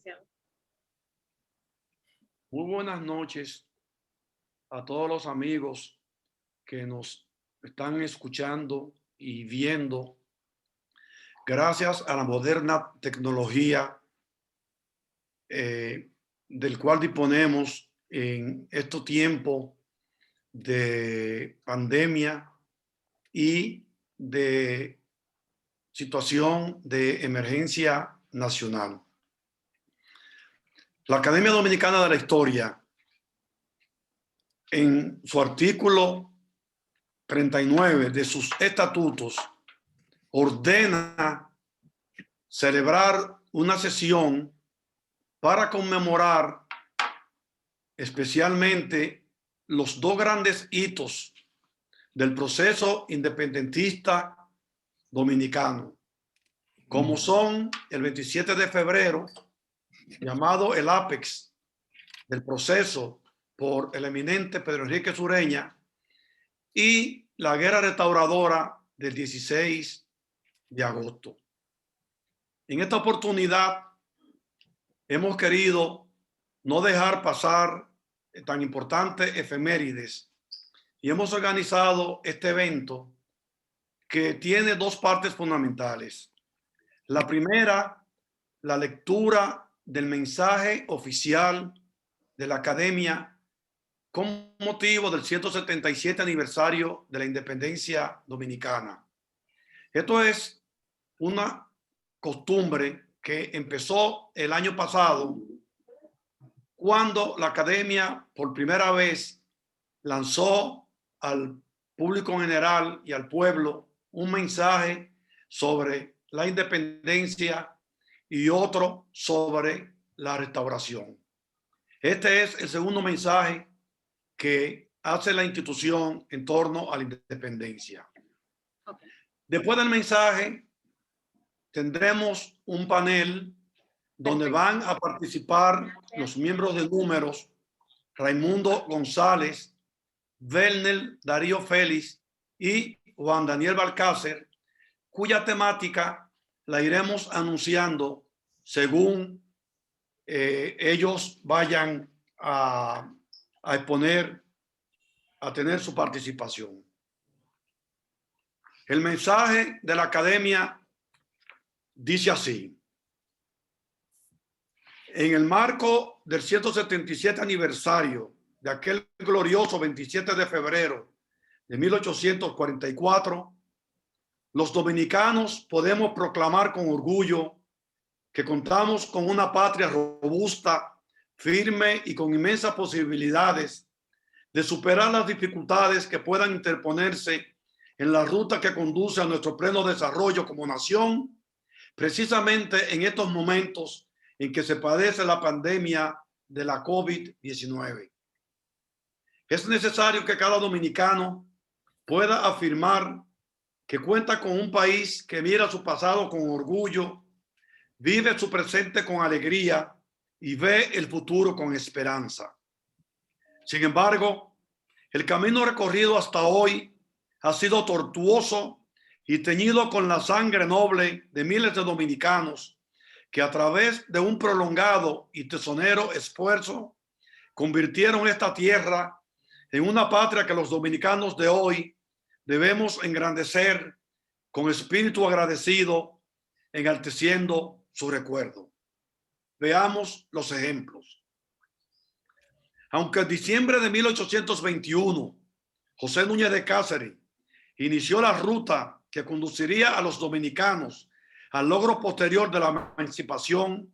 atención. Muy buenas noches a todos los amigos que nos están escuchando y viendo. Gracias a la moderna tecnología del cual disponemos en este tiempo de pandemia y de situación de emergencia nacional. La Academia Dominicana de la Historia, en su artículo 39 de sus estatutos, ordena celebrar una sesión para conmemorar especialmente los dos grandes hitos del proceso independentista dominicano, como son el 27 de febrero, llamado el ápex del proceso por el eminente Pedro Enrique Sureña, y la guerra restauradora del 16 de agosto. En esta oportunidad hemos querido no dejar pasar tan importantes efemérides y hemos organizado este evento que tiene dos partes fundamentales. La primera, la lectura del mensaje oficial de la Academia con motivo del 177 aniversario de la independencia dominicana. Esto es una costumbre que empezó el año pasado, cuando la Academia por primera vez lanzó al público en general y al pueblo un mensaje sobre la independencia y otro sobre la restauración. Este es el segundo mensaje que hace la institución en torno a la independencia. Okay. Después del mensaje tendremos un panel donde van a participar los miembros de Números, Raimundo González, Werner Darío Félix y Juan Daniel Balcácer, cuya temática la iremos anunciando según ellos vayan a exponer, a tener su participación. El mensaje de la Academia dice así: en el marco del 177 aniversario de aquel glorioso 27 de febrero de 1844, los dominicanos podemos proclamar con orgullo que contamos con una patria robusta, firme y con inmensas posibilidades de superar las dificultades que puedan interponerse en la ruta que conduce a nuestro pleno desarrollo como nación, precisamente en estos momentos en que se padece la pandemia de la COVID-19. Es necesario que cada dominicano pueda afirmar que cuenta con un país que mira su pasado con orgullo, vive su presente con alegría y ve el futuro con esperanza. Sin embargo, el camino recorrido hasta hoy ha sido tortuoso y teñido con la sangre noble de miles de dominicanos que a través de un prolongado y tesonero esfuerzo convirtieron esta tierra en una patria que los dominicanos de hoy debemos engrandecer con espíritu agradecido, enalteciendo su recuerdo. Veamos los ejemplos. Aunque en diciembre de 1821 José Núñez de Cáceres inició la ruta que conduciría a los dominicanos al logro posterior de la emancipación,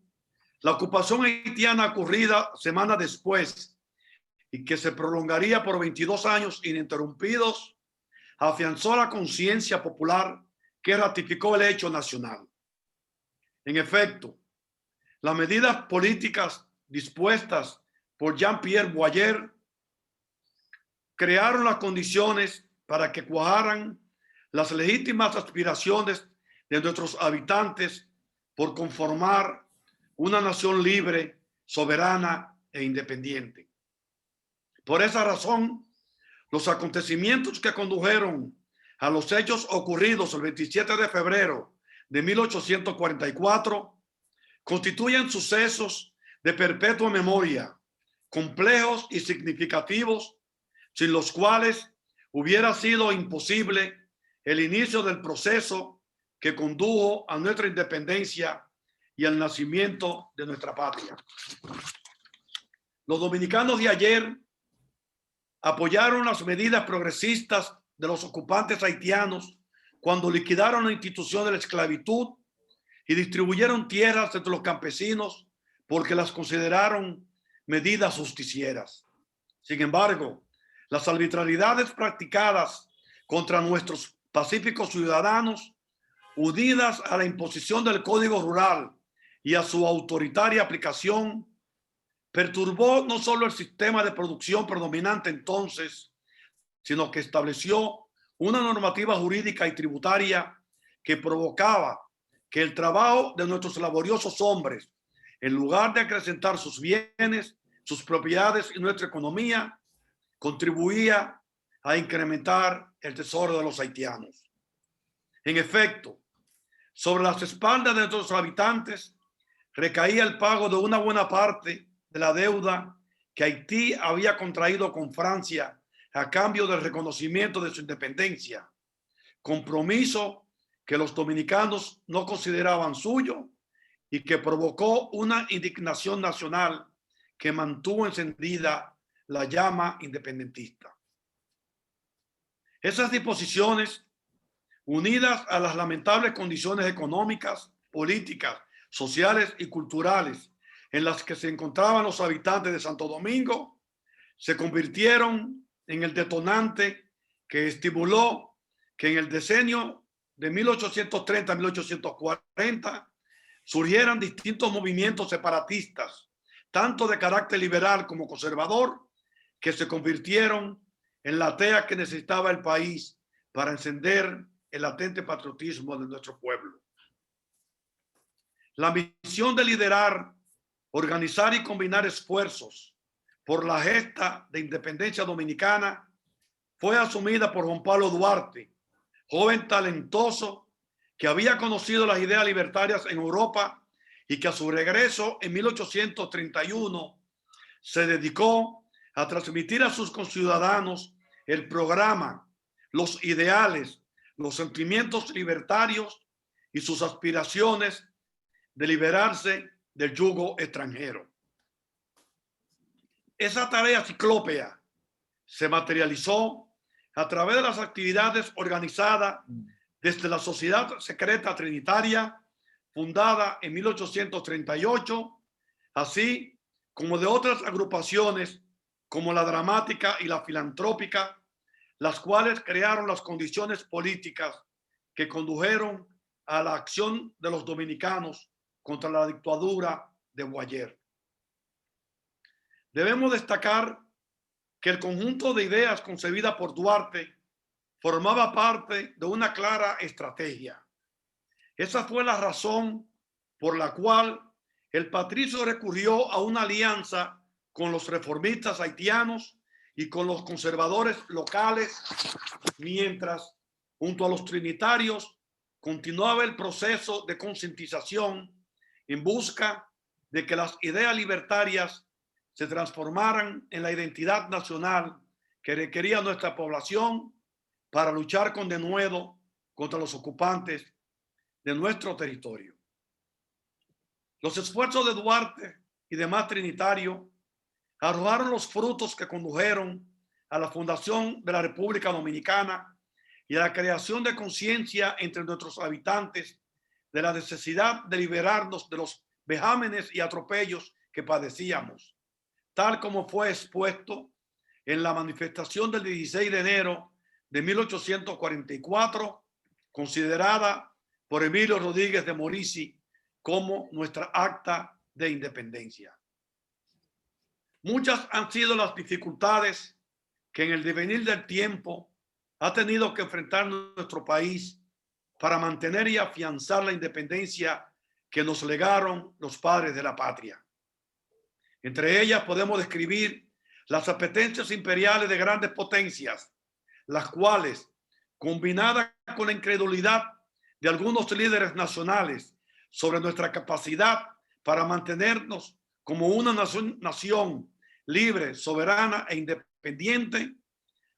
la ocupación haitiana ocurrida semanas después y que se prolongaría por 22 años ininterrumpidos, afianzó la conciencia popular que ratificó el hecho nacional. En efecto, las medidas políticas dispuestas por Jean-Pierre Boyer crearon las condiciones para que cuajaran las legítimas aspiraciones de nuestros habitantes por conformar una nación libre, soberana e independiente. Por esa razón, los acontecimientos que condujeron a los hechos ocurridos el 27 de febrero de 1844 constituyen sucesos de perpetua memoria, complejos y significativos, sin los cuales hubiera sido imposible el inicio del proceso que condujo a nuestra independencia y al nacimiento de nuestra patria. Los dominicanos de ayer apoyaron las medidas progresistas de los ocupantes haitianos cuando liquidaron la institución de la esclavitud y distribuyeron tierras entre los campesinos porque las consideraron medidas justicieras. Sin embargo, las arbitrariedades practicadas contra nuestros pacíficos ciudadanos, unidas a la imposición del Código Rural y a su autoritaria aplicación, perturbó no solo el sistema de producción predominante entonces, sino que estableció una normativa jurídica y tributaria que provocaba que el trabajo de nuestros laboriosos hombres, en lugar de acrecentar sus bienes, sus propiedades y nuestra economía, contribuía a incrementar el tesoro de los haitianos. En efecto, sobre las espaldas de nuestros habitantes recaía el pago de una buena parte de la deuda que Haití había contraído con Francia a cambio del reconocimiento de su independencia, compromiso que los dominicanos no consideraban suyo y que provocó una indignación nacional que mantuvo encendida la llama independentista. Esas disposiciones, unidas a las lamentables condiciones económicas, políticas, sociales y culturales en las que se encontraban los habitantes de Santo Domingo, se convirtieron en el detonante que estimuló que en el decenio de 1830 a 1840 surgieran distintos movimientos separatistas, tanto de carácter liberal como conservador, que se convirtieron en la tea que necesitaba el país para encender el latente patriotismo de nuestro pueblo. La misión de liderar, organizar y combinar esfuerzos por la gesta de independencia dominicana fue asumida por Juan Pablo Duarte, joven talentoso que había conocido las ideas libertarias en Europa y que a su regreso en 1831 se dedicó a transmitir a sus conciudadanos el programa, los ideales, los sentimientos libertarios y sus aspiraciones de liberarse del yugo extranjero. Esa tarea ciclópea se materializó a través de las actividades organizadas desde la Sociedad Secreta Trinitaria, fundada en 1838, así como de otras agrupaciones como la Dramática y la Filantrópica, las cuales crearon las condiciones políticas que condujeron a la acción de los dominicanos contra la dictadura de Boyer. Debemos destacar que el conjunto de ideas concebida por Duarte formaba parte de una clara estrategia. Esa fue la razón por la cual el patricio recurrió a una alianza con los reformistas haitianos y con los conservadores locales, mientras junto a los trinitarios continuaba el proceso de concientización en busca de que las ideas libertarias se transformaran en la identidad nacional que requería nuestra población para luchar con denuedo contra los ocupantes de nuestro territorio. Los esfuerzos de Duarte y demás trinitarios arrojaron los frutos que condujeron a la fundación de la República Dominicana y a la creación de conciencia entre nuestros habitantes de la necesidad de liberarnos de los vejámenes y atropellos que padecíamos, tal como fue expuesto en la manifestación del 16 de enero de 1844, considerada por Emilio Rodríguez de Morici como nuestra acta de independencia. Muchas han sido las dificultades que en el devenir del tiempo ha tenido que enfrentar nuestro país para mantener y afianzar la independencia que nos legaron los padres de la patria. Entre ellas podemos describir las apetencias imperiales de grandes potencias, las cuales, combinadas con la incredulidad de algunos líderes nacionales sobre nuestra capacidad para mantenernos como una nación libre, soberana e independiente,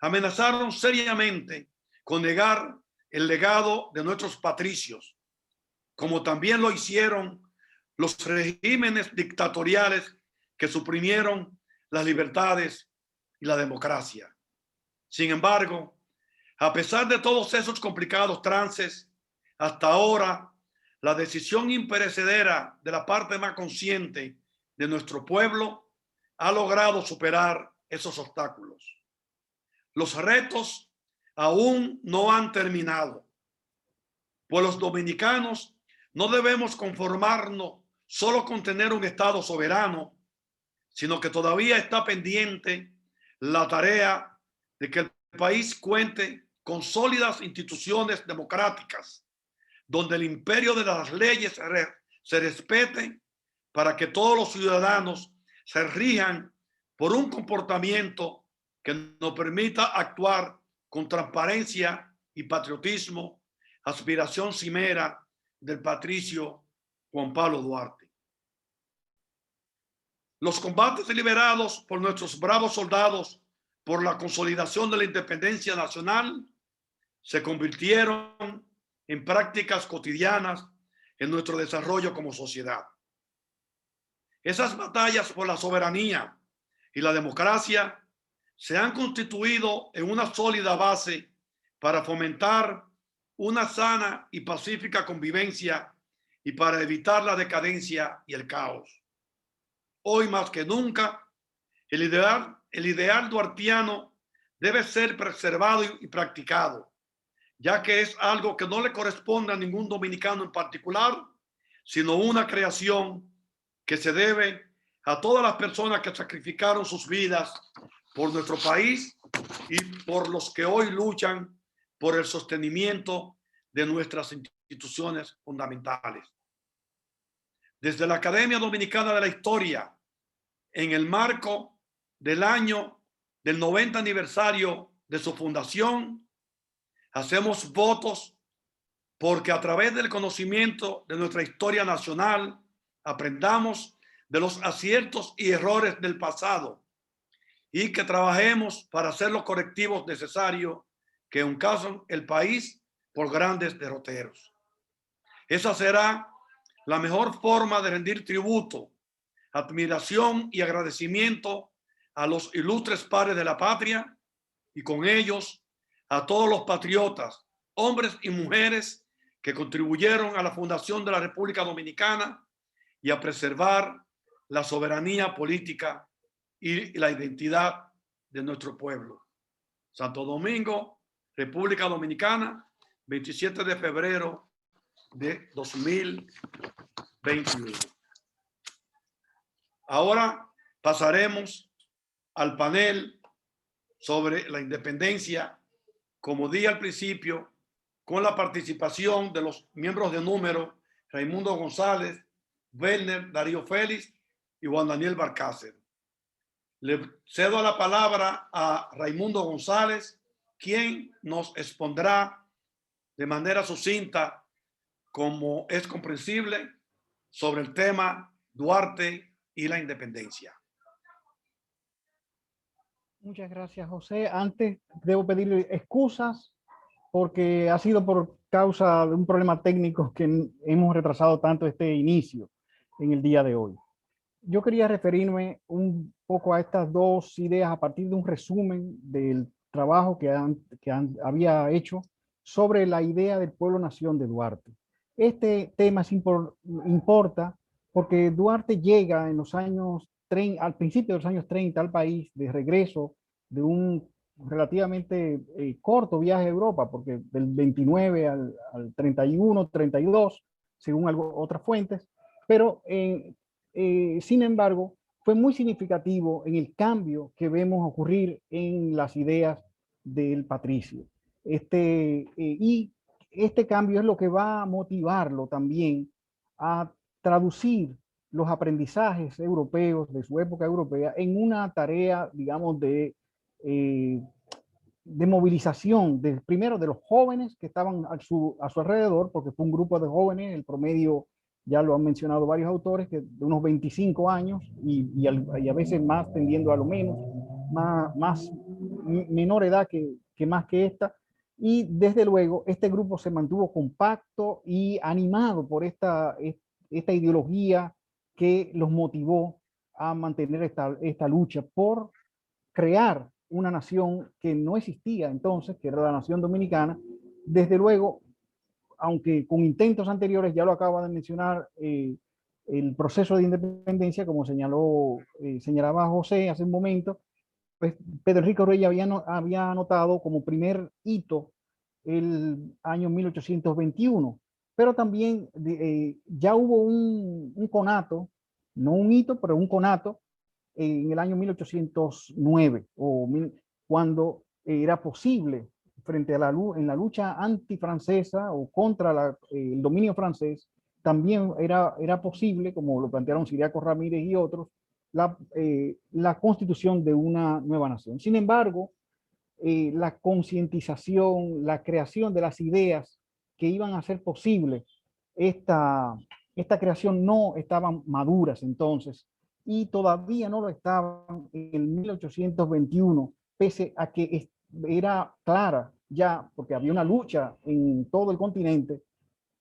amenazaron seriamente con negar el legado de nuestros patricios, como también lo hicieron los regímenes dictatoriales que suprimieron las libertades y la democracia. Sin embargo, a pesar de todos esos complicados trances, hasta ahora la decisión imperecedera de la parte más consciente de nuestro pueblo ha logrado superar esos obstáculos. Los retos aún no han terminado, pues los dominicanos no debemos conformarnos solo con tener un Estado soberano, sino que todavía está pendiente la tarea de que el país cuente con sólidas instituciones democráticas, donde el imperio de las leyes se respete para que todos los ciudadanos se rijan por un comportamiento que nos permita actuar con transparencia y patriotismo, aspiración cimera del patricio Juan Pablo Duarte. Los combates liberados por nuestros bravos soldados por la consolidación de la independencia nacional se convirtieron en prácticas cotidianas en nuestro desarrollo como sociedad. Esas batallas por la soberanía y la democracia se han constituido en una sólida base para fomentar una sana y pacífica convivencia y para evitar la decadencia y el caos. Hoy más que nunca, el ideal duartiano debe ser preservado y practicado, ya que es algo que no le corresponde a ningún dominicano en particular, sino una creación que se debe a todas las personas que sacrificaron sus vidas por nuestro país y por los que hoy luchan por el sostenimiento de nuestras instituciones fundamentales. Desde la Academia Dominicana de la Historia, en el marco del año del 90 aniversario de su fundación, hacemos votos porque a través del conocimiento de nuestra historia nacional aprendamos de los aciertos y errores del pasado y que trabajemos para hacer los correctivos necesarios que encauzan el país por grandes derroteros. Esa será la mejor forma de rendir tributo, admiración y agradecimiento a los ilustres padres de la patria y con ellos a todos los patriotas, hombres y mujeres que contribuyeron a la fundación de la República Dominicana y a preservar la soberanía política y la identidad de nuestro pueblo. Santo Domingo, República Dominicana, 27 de febrero de 2021. Ahora pasaremos al panel sobre la independencia, como dije al principio, con la participación de los miembros de número Raimundo González, Werner Darío Félix y Juan Daniel Barcácer. Le cedo la palabra a Raimundo González, quien nos expondrá de manera sucinta, como es comprensible, sobre el tema Duarte y la independencia. Muchas gracias, José. Antes debo pedirle excusas porque ha sido por causa de un problema técnico que hemos retrasado tanto este inicio en el día de hoy. Yo quería referirme un poco a estas dos ideas a partir de un resumen del trabajo que había hecho sobre la idea del pueblo-nación de Duarte. Este tema importa porque Duarte llega en los años 30, al principio de los años 30 al país de regreso de un relativamente corto viaje a Europa, porque del 29 al 31, 32, según otras fuentes, pero sin embargo, fue muy significativo en el cambio que vemos ocurrir en las ideas del patricio. Y este cambio es lo que va a motivarlo también a traducir los aprendizajes europeos de su época europea en una tarea, digamos, de movilización, primero de los jóvenes que estaban a su alrededor, porque fue un grupo de jóvenes, el promedio ya lo han mencionado varios autores, que de unos 25 años y a veces más tendiendo a lo menos, menor edad que más que esta. Y desde luego este grupo se mantuvo compacto y animado por esta ideología que los motivó a mantener esta lucha por crear una nación que no existía entonces, que era la nación dominicana. Desde luego, aunque con intentos anteriores, ya lo acaba de mencionar, el proceso de independencia, como señalaba José hace un momento, pues Pedro Enrique Reyes había anotado como primer hito el año 1821, pero también ya hubo un conato, no un hito, pero un conato en el año 1809, cuando era posible, frente a en la lucha antifrancesa o contra el dominio francés, también era posible, como lo plantearon Ciriaco Ramírez y otros, la constitución de una nueva nación. Sin embargo, la concientización, la creación de las ideas que iban a hacer posible esta creación no estaban maduras entonces, y todavía no lo estaban en 1821, pese a que era clara ya, porque había una lucha en todo el continente,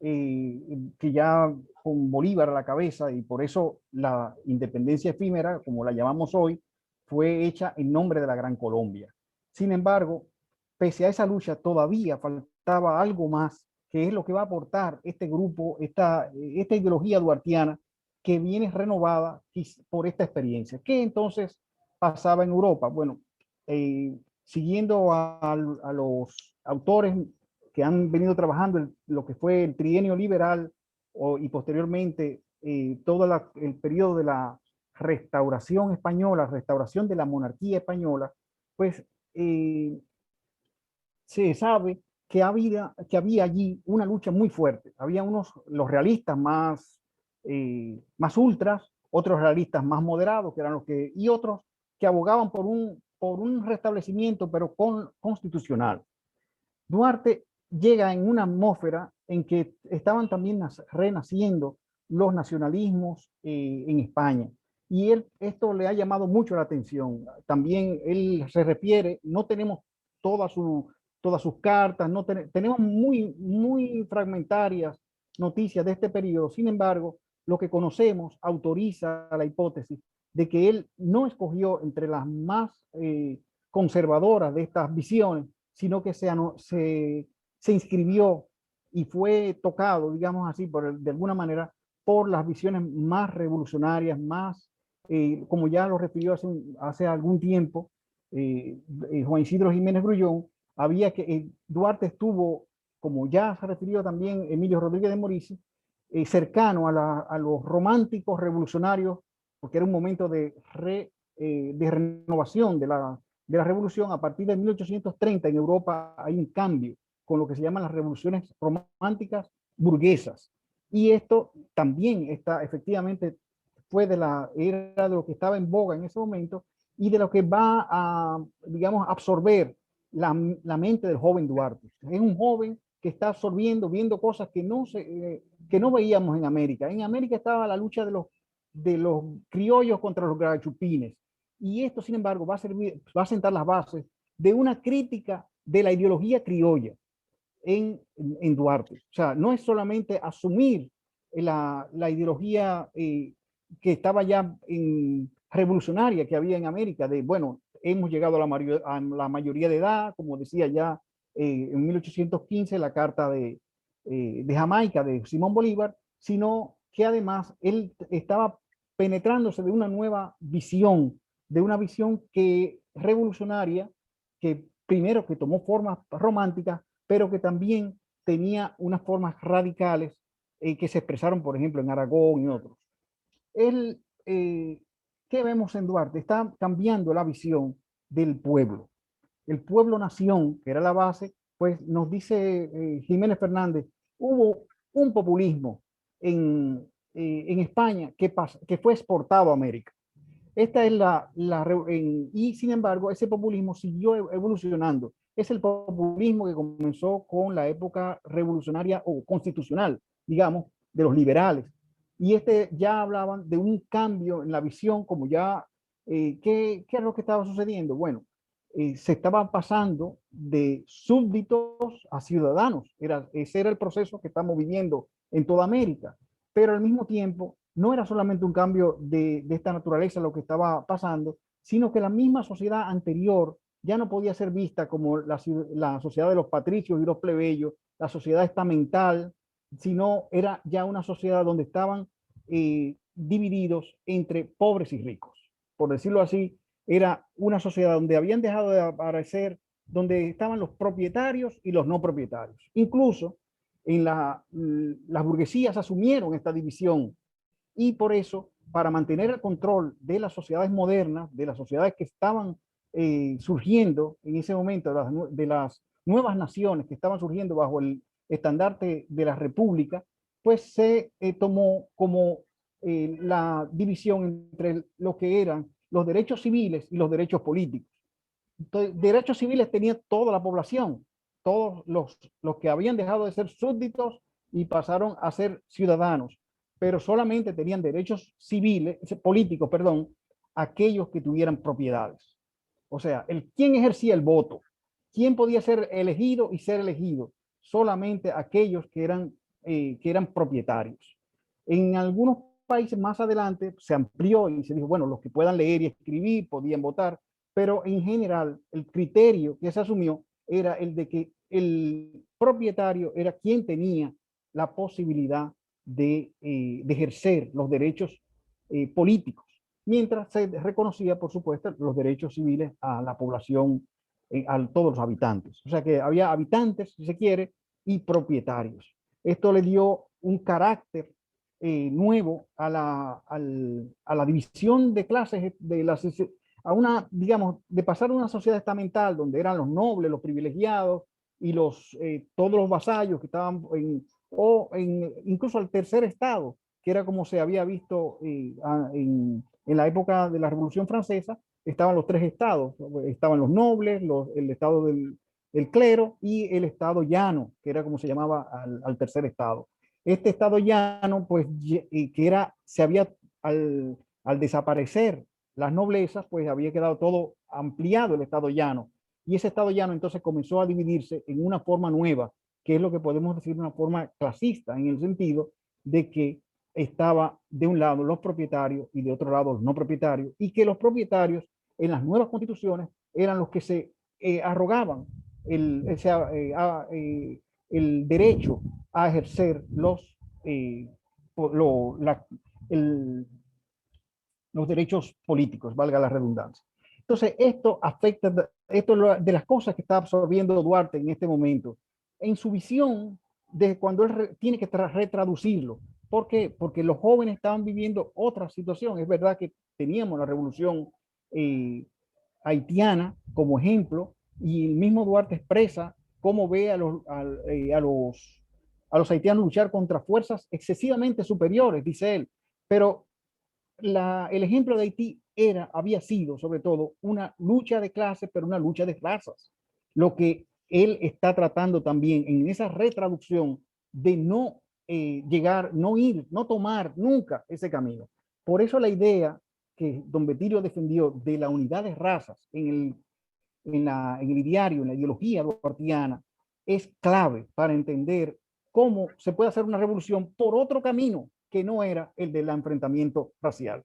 que ya con Bolívar a la cabeza, y por eso la independencia efímera, como la llamamos hoy, fue hecha en nombre de la Gran Colombia. Sin embargo, pese a esa lucha, todavía faltaba algo más, que es lo que va a aportar este grupo, esta ideología duartiana, que viene renovada por esta experiencia. ¿Qué entonces pasaba en Europa? Bueno, siguiendo a los autores que han venido trabajando lo que fue el trienio liberal y posteriormente todo el periodo de la restauración española, restauración de la monarquía española, pues se sabe que había allí una lucha muy fuerte. Había los realistas más ultras, otros realistas más moderados, que eran y otros que abogaban por un restablecimiento, pero constitucional. Duarte llega en una atmósfera en que estaban también renaciendo los nacionalismos en España. Y esto le ha llamado mucho la atención. También él se refiere, no tenemos todas sus cartas, no tenemos muy fragmentarias noticias de este periodo. Sin embargo, lo que conocemos autoriza la hipótesis de que él no escogió entre las más conservadoras de estas visiones, sino que se inscribió y fue tocado, digamos así, de alguna manera, por las visiones más revolucionarias, como ya lo refirió hace algún tiempo, Juan Isidro Jiménez Grullón, Duarte estuvo, como ya se refirió también Emilio Rodríguez de Morici, cercano a los románticos revolucionarios, porque era un momento de renovación de la revolución. A partir de 1830 en Europa hay un cambio con lo que se llaman las revoluciones románticas burguesas. Y esto también efectivamente era de lo que estaba en boga en ese momento y de lo que va a, digamos, absorber la mente del joven Duarte. Es un joven que está absorbiendo, viendo cosas que no veíamos en América. En América estaba la lucha de los criollos contra los gachupines. Y esto, sin embargo, va a sentar las bases de una crítica de la ideología criolla en Duarte. O sea, no es solamente asumir la ideología que estaba ya revolucionaria que había en América, de, bueno, hemos llegado a la mayoría de edad, como decía ya en 1815 la Carta de Jamaica de Simón Bolívar, sino que además él estaba penetrándose de una nueva visión, de una visión revolucionaria, que primero que tomó formas románticas, pero que también tenía unas formas radicales que se expresaron, por ejemplo, en Aragón y otros. ¿Qué vemos en Duarte? Está cambiando la visión del pueblo. El pueblo-nación, que era la base, pues nos dice Jiménez Fernández, hubo un populismo en España que fue exportado a América. Esta es y sin embargo, ese populismo siguió evolucionando. Es el populismo que comenzó con la época revolucionaria o constitucional, digamos, de los liberales. y ya hablaban de un cambio en la visión, como ya, ¿qué es lo que estaba sucediendo? Bueno, se estaba pasando de súbditos a ciudadanos. Ese era el proceso que estamos viviendo en toda América, pero al mismo tiempo no era solamente un cambio de esta naturaleza lo que estaba pasando, sino que la misma sociedad anterior ya no podía ser vista como la sociedad de los patricios y los plebeyos, la sociedad estamental, sino era ya una sociedad donde estaban divididos entre pobres y ricos. Por decirlo así, era una sociedad donde habían dejado de aparecer, donde estaban los propietarios y los no propietarios. Incluso en las burguesías asumieron esta división y por eso, para mantener el control de las sociedades modernas, de las sociedades que estaban surgiendo en ese momento, de las nuevas naciones que estaban surgiendo bajo el estandarte de la república, pues se tomó como la división entre lo que eran los derechos civiles y los derechos políticos. Entonces, derechos civiles tenía toda la población, todos los que habían dejado de ser súbditos y pasaron a ser ciudadanos, pero solamente tenían derechos civiles, políticos, perdón, aquellos que tuvieran propiedades. O sea, quién ejercía el voto, quién podía ser elegido y ser elegido, solamente aquellos que eran propietarios. En algunos países más adelante se amplió y se dijo, bueno, los que puedan leer y escribir podían votar, pero en general el criterio que se asumió era el de que el propietario era quien tenía la posibilidad de ejercer los derechos políticos, mientras se reconocía, por supuesto, los derechos civiles a la población, a todos los habitantes. O sea que había habitantes, si se quiere, y propietarios. Esto le dio un carácter nuevo a la división de clases, a una, digamos, de pasar a una sociedad estamental donde eran los nobles, los privilegiados y todos los vasallos que estaban incluso al tercer estado, que era como se había visto en la época de la Revolución Francesa. Estaban los tres estados, estaban los nobles, el estado del clero y el estado llano, que era como se llamaba al tercer estado. Este estado llano, pues, se había, al desaparecer las noblezas, pues había quedado todo ampliado el estado llano. Y ese estado llano entonces comenzó a dividirse en una forma nueva, que es lo que podemos decir una forma clasista, en el sentido de que estaba de un lado los propietarios y de otro lado los no propietarios, y que los propietarios en las nuevas constituciones eran los que se arrogaban el derecho a ejercer el, los derechos políticos, valga la redundancia. Entonces, esto afecta, esto es de las cosas que está absorbiendo Duarte en este momento, en su visión de cuando él tiene que retraducirlo. ¿Por qué? Porque los jóvenes estaban viviendo otra situación. Es verdad que teníamos la revolución haitiana como ejemplo, y el mismo Duarte expresa cómo ve a los haitianos luchar contra fuerzas excesivamente superiores, dice él. Pero el ejemplo de Haití había sido sobre todo una lucha de clases, pero una lucha de razas. Lo que él está tratando también en esa retraducción de no llegar, no tomar nunca ese camino. Por eso la idea que don Betilio defendió de la unidad de razas en el ideario, en la ideología duartiana, es clave para entender cómo se puede hacer una revolución por otro camino que no era el del enfrentamiento racial.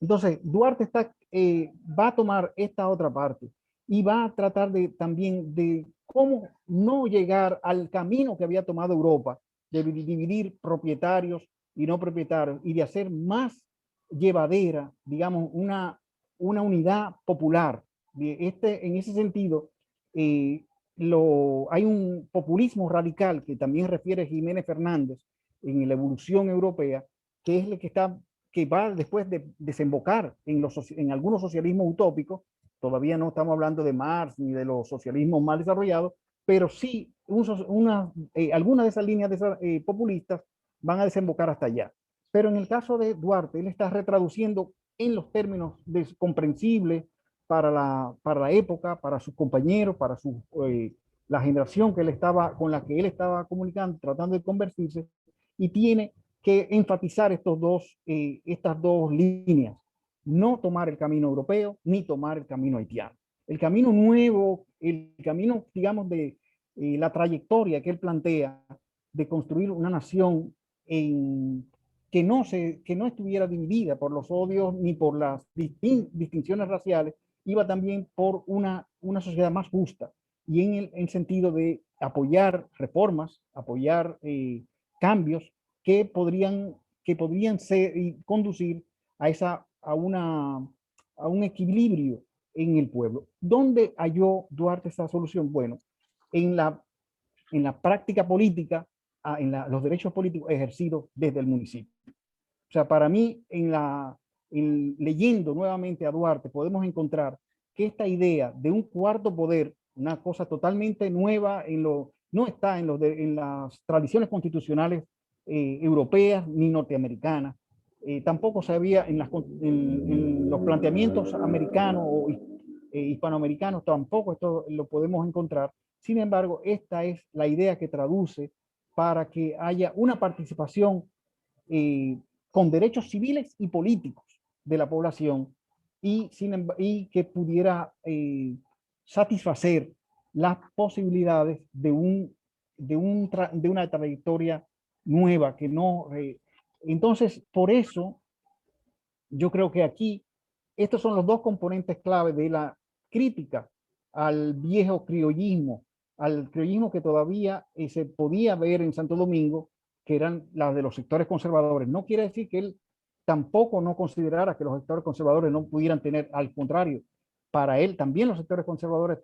Entonces, Duarte va a tomar esta otra parte y va a tratar también de cómo no llegar al camino que había tomado Europa, de dividir propietarios y no propietarios, y de hacer más llevadera, digamos, una unidad popular. En ese sentido, hay un populismo radical que también refiere Jiménez Fernández en la evolución europea, que es el que va después de desembocar en algunos socialismos utópicos. Todavía no estamos hablando de Marx ni de los socialismos mal desarrollados, pero sí algunas de esas líneas populistas van a desembocar hasta allá. Pero en el caso de Duarte, él está retraduciendo en los términos comprensibles para la época, para sus compañeros, para la generación con la que él estaba comunicando, tratando de convertirse, y tiene que enfatizar estas dos líneas. No tomar el camino europeo ni tomar el camino haitiano. El camino nuevo, el camino, digamos, de la trayectoria que él plantea de construir una nación que no estuviera dividida por los odios ni por las distinciones raciales, iba también por una sociedad más justa y en el sentido de apoyar reformas, apoyar cambios que podrían ser y conducir a un equilibrio en el pueblo. ¿Dónde halló Duarte esa solución? Bueno, en la práctica política, los derechos políticos ejercidos desde el municipio. O sea, para mí, leyendo nuevamente a Duarte, podemos encontrar que esta idea de un cuarto poder, una cosa totalmente nueva, no está en las tradiciones constitucionales europeas ni norteamericanas, tampoco se había en los planteamientos americanos o hispanoamericanos, tampoco esto lo podemos encontrar. Sin embargo, esta es la idea que traduce para que haya una participación con derechos civiles y políticos de la población y que pudiera satisfacer las posibilidades de una trayectoria nueva que no... entonces, por eso, yo creo que aquí estos son los dos componentes clave de la crítica al viejo criollismo, al criollismo que todavía se podía ver en Santo Domingo, que eran las de los sectores conservadores. No quiere decir que él tampoco no considerara que los sectores conservadores no pudieran tener, al contrario, para él también los sectores conservadores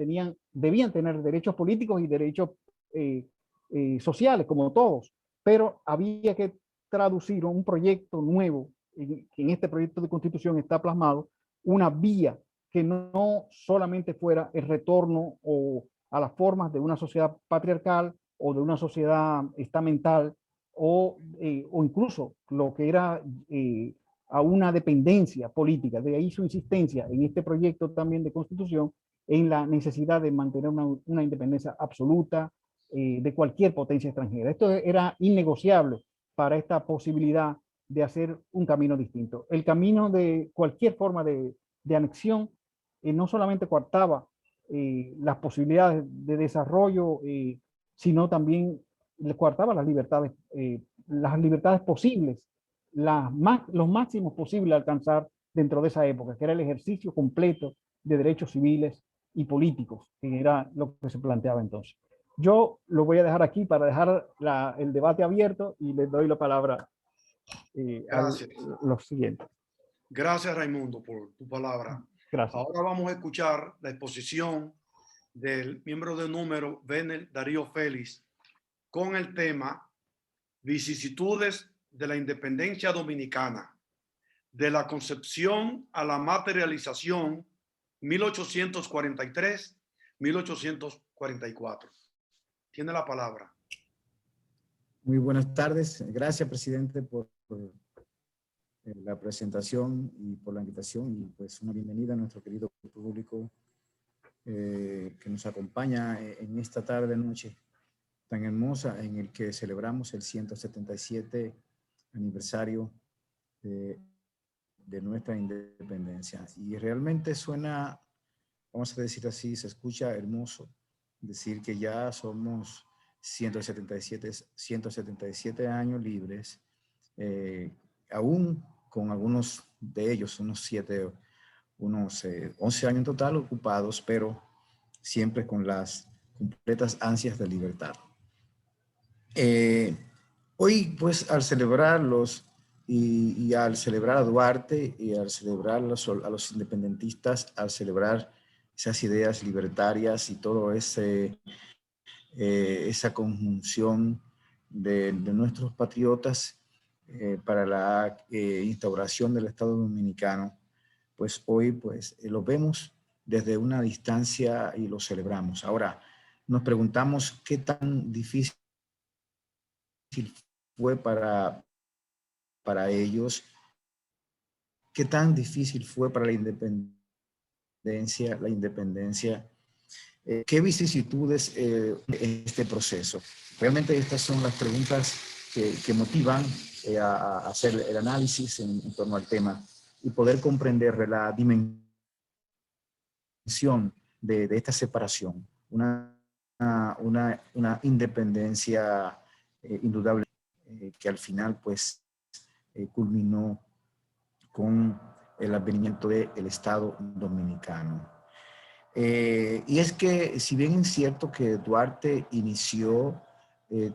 debían tener derechos políticos y derechos sociales, como todos, pero había que traducir un proyecto nuevo, que en este proyecto de constitución está plasmado, una vía que no solamente fuera el retorno a las formas de una sociedad patriarcal o de una sociedad estamental o incluso lo que era a una dependencia política. De ahí su insistencia en este proyecto también de constitución en la necesidad de mantener una independencia absoluta de cualquier potencia extranjera. Esto era innegociable para esta posibilidad de hacer un camino distinto. El camino de cualquier forma de anexión no solamente coartaba las posibilidades de desarrollo, sino también coartaba las libertades posibles, los máximos posibles a alcanzar dentro de esa época, que era el ejercicio completo de derechos civiles y políticos, que era lo que se planteaba entonces. Yo lo voy a dejar aquí para dejar el debate abierto y les doy la palabra a los siguientes. Gracias, Raimundo, por tu palabra. Gracias. Ahora vamos a escuchar la exposición del miembro de número Venel Darío Félix con el tema Vicisitudes de la Independencia Dominicana, de la concepción a la materialización 1843-1844. Tiene la palabra. Muy buenas tardes. Gracias, presidente, por la presentación y por la invitación y pues una bienvenida a nuestro querido público que nos acompaña en esta tarde noche tan hermosa en el que celebramos el 177 aniversario de nuestra independencia. Y realmente suena, vamos a decir así, se escucha hermoso decir que ya somos 177 años libres, aún con algunos de ellos, unos 11 años en total ocupados, pero siempre con las completas ansias de libertad. Hoy, pues, al celebrarlos y al celebrar a Duarte y al celebrar a los independentistas, al celebrar esas ideas libertarias y todo esa conjunción de nuestros patriotas para la instauración del Estado Dominicano, pues hoy pues lo vemos desde una distancia y lo celebramos. Ahora nos preguntamos qué tan difícil fue para ellos, qué tan difícil fue para la independencia, qué vicisitudes este proceso. Realmente estas son las preguntas que motivan a hacer el análisis en torno al tema y poder comprender la dimensión de esta separación, una independencia indudable que al final pues culminó con el advenimiento del Estado Dominicano. Y es que si bien es cierto que Duarte inició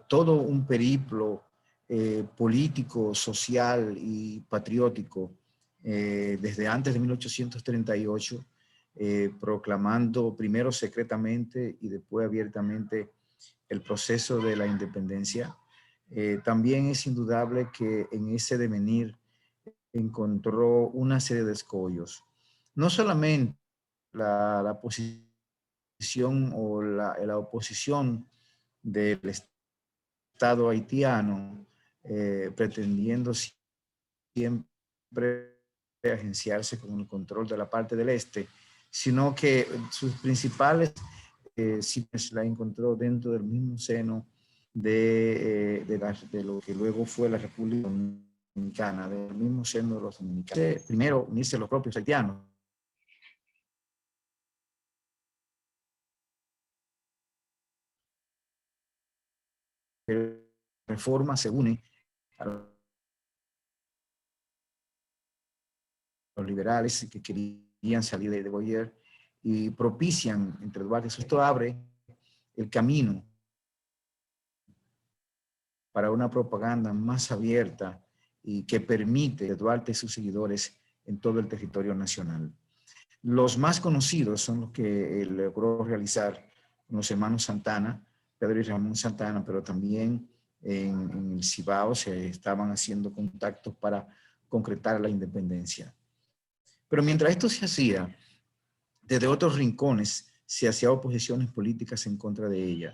todo un periplo político, social y patriótico desde antes de 1838, proclamando primero secretamente y después abiertamente el proceso de la independencia, también es indudable que en ese devenir encontró una serie de escollos. No solamente la posición o la oposición del Estado haitiano, pretendiendo siempre agenciarse con el control de la parte del este, sino que sus principales sitios la encontró dentro del mismo seno de lo que luego fue la República Dominicana, del mismo seno de los dominicanos. Primero, unirse los propios haitianos. Reforma se une a los liberales que querían salir de Boyer y propician entre Duarte. Esto abre el camino para una propaganda más abierta y que permite a Duarte y sus seguidores en todo el territorio nacional. Los más conocidos son los que logró realizar con los hermanos Santana, Pedro y Ramón Santana, pero también en el Cibao se estaban haciendo contactos para concretar la independencia. Pero mientras esto se hacía, desde otros rincones se hacían oposiciones políticas en contra de ella.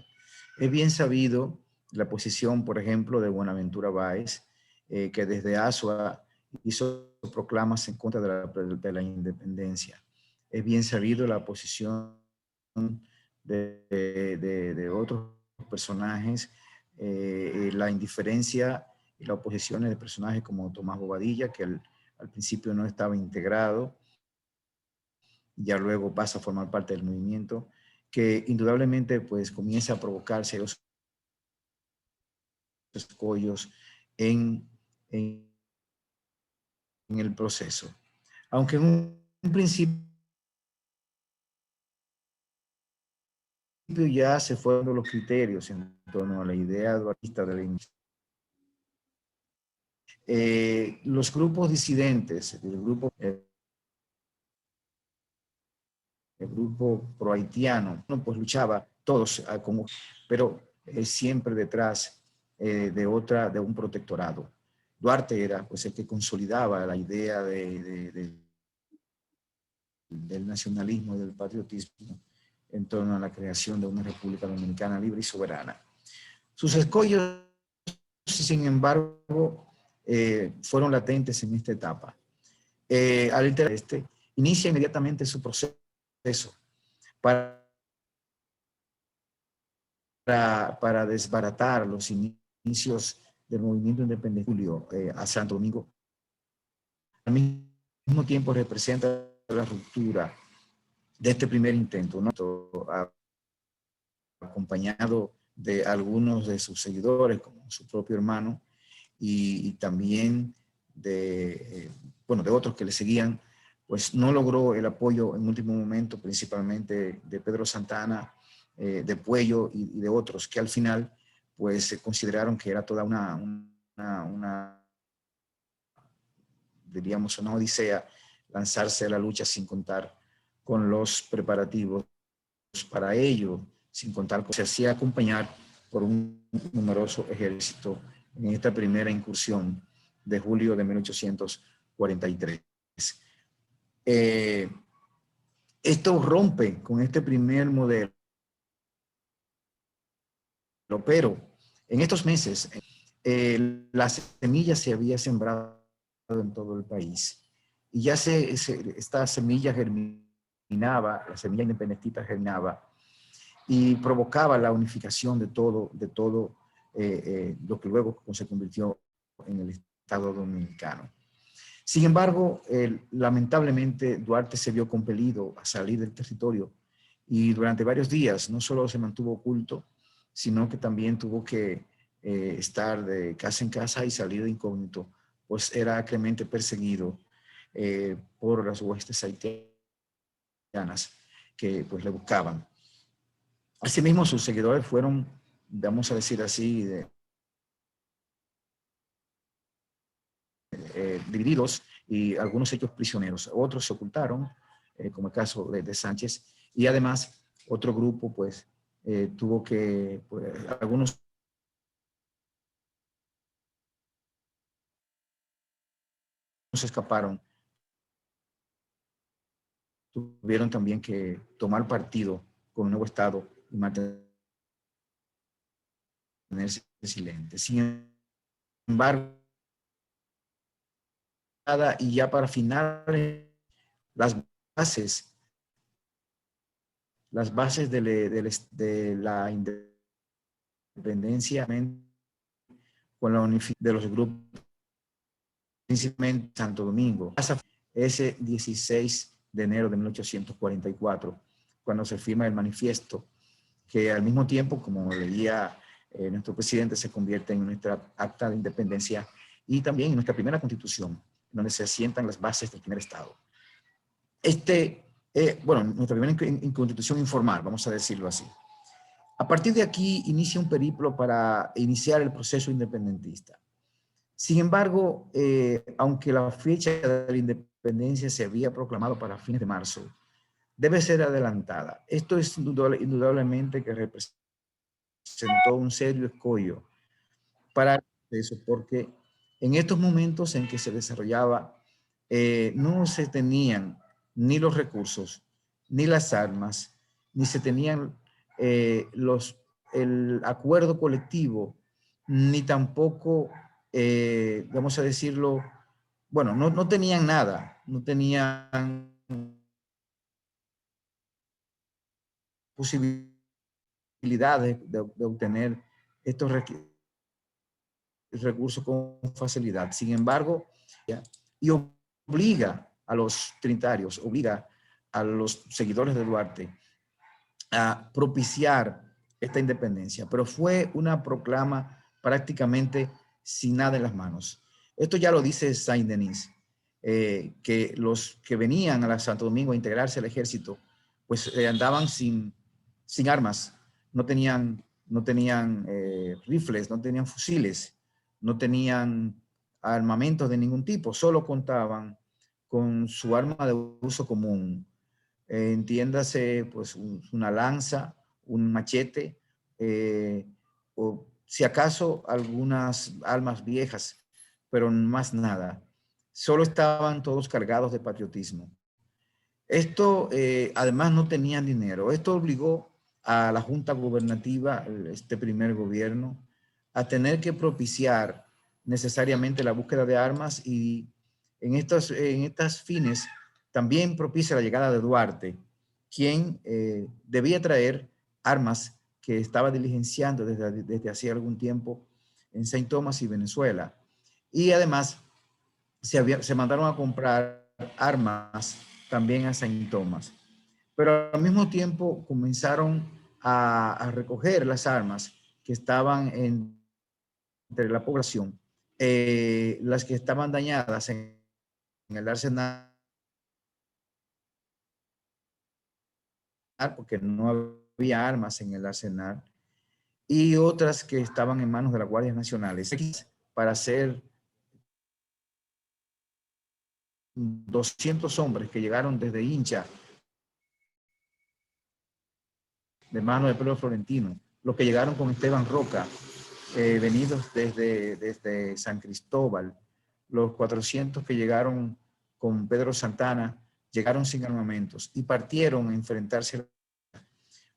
Es bien sabido la posición, por ejemplo, de Buenaventura Báez, que desde Azua hizo proclamas en contra de la independencia. Es bien sabido la posición de otros personajes, la indiferencia y la oposición de personajes como Tomás Bobadilla, que al principio no estaba integrado, ya luego pasa a formar parte del movimiento, que indudablemente pues comienza a provocarse los escollos en el proceso. Aunque en un principio ya se fueron los criterios en torno a la idea dualista de la industria. Los grupos disidentes, el grupo pro-haitiano, pues luchaba todos como, pero siempre detrás de un protectorado. Duarte era pues el que consolidaba la idea del nacionalismo y del patriotismo en torno a la creación de una República Dominicana libre y soberana. Sus escollos, sin embargo, fueron latentes en esta etapa. Al interior inicia inmediatamente su proceso para desbaratar los inicios del movimiento independiente Julio a Santo Domingo. Al mismo tiempo representa la ruptura de este primer intento, ¿no? Acompañado de algunos de sus seguidores, como su propio hermano, y también de otros que le seguían, pues no logró el apoyo en último momento, principalmente de Pedro Santana, de Puello y de otros, que al final pues se consideraron que era toda diríamos, una odisea lanzarse a la lucha sin contar con los preparativos para ello, sin contar con se hacía acompañar por un numeroso ejército en esta primera incursión de julio de 1843. Esto rompe con este primer modelo, pero en estos meses la semilla se había sembrado en todo el país y ya esta semilla germinaba, la semilla independentista germinaba y provocaba la unificación de todo lo que luego se convirtió en el Estado Dominicano. Sin embargo, lamentablemente Duarte se vio compelido a salir del territorio y durante varios días no solo se mantuvo oculto, sino que también tuvo que estar de casa en casa y salir de incógnito, pues era acremente perseguido por las huestes haitianas que pues le buscaban. Asimismo, sus seguidores fueron, vamos a decir así, divididos y algunos hechos prisioneros. Otros se ocultaron, como el caso de Sánchez, y además otro grupo pues tuvo que, pues, algunos se escaparon, tuvieron también que tomar partido con el nuevo Estado y mantenerse silentes. Sin embargo, y ya para finales, las bases de la independencia con la unificación de los grupos, principalmente Santo Domingo. Ese 16 de enero de 1844, cuando se firma el manifiesto, que al mismo tiempo, como leía nuestro presidente, se convierte en nuestra acta de independencia y también en nuestra primera constitución, donde se asientan las bases del primer Estado. Bueno, nuestra primera constitución informal, vamos a decirlo así. A partir de aquí inicia un periplo para iniciar el proceso independentista. Sin embargo, aunque la fecha de la independencia se había proclamado para fines de marzo, debe ser adelantada. Esto es indudablemente que representó un serio escollo para eso, porque en estos momentos en que se desarrollaba, no se tenían ni los recursos, ni las armas, ni se tenían el acuerdo colectivo, ni tampoco, vamos a decirlo, bueno, no tenían nada, no tenían posibilidades de obtener estos recursos con facilidad. Sin embargo, y obliga a los trinitarios, obliga a los seguidores de Duarte a propiciar esta independencia, pero fue una proclama prácticamente sin nada en las manos. Esto ya lo dice Saint-Denis, que los que venían a Santo Domingo a integrarse al ejército, pues andaban sin armas, no tenían rifles, no tenían fusiles, no tenían armamentos de ningún tipo, solo contaban con su arma de uso común. Entiéndase, pues una lanza, un machete, o si acaso algunas armas viejas, pero más nada. Solo estaban todos cargados de patriotismo. Esto, además, no tenían dinero. Esto obligó a la Junta Gubernativa, este primer gobierno, a tener que propiciar necesariamente la búsqueda de armas y en estas fines también propicia la llegada de Duarte, quien debía traer armas que estaba diligenciando desde hacía algún tiempo en Saint Thomas y Venezuela. Y además se mandaron a comprar armas también a Saint Thomas. Pero al mismo tiempo comenzaron a recoger las armas que estaban entre la población, las que estaban dañadas en el arsenal, porque no había armas en el arsenal, y otras que estaban en manos de las guardias nacionales, para hacer 200 hombres que llegaron desde Hincha, de mano de Pedro Florentino, los que llegaron con Esteban Roca, venidos desde San Cristóbal, los 400 que llegaron con Pedro Santana, llegaron sin armamentos y partieron a enfrentarse.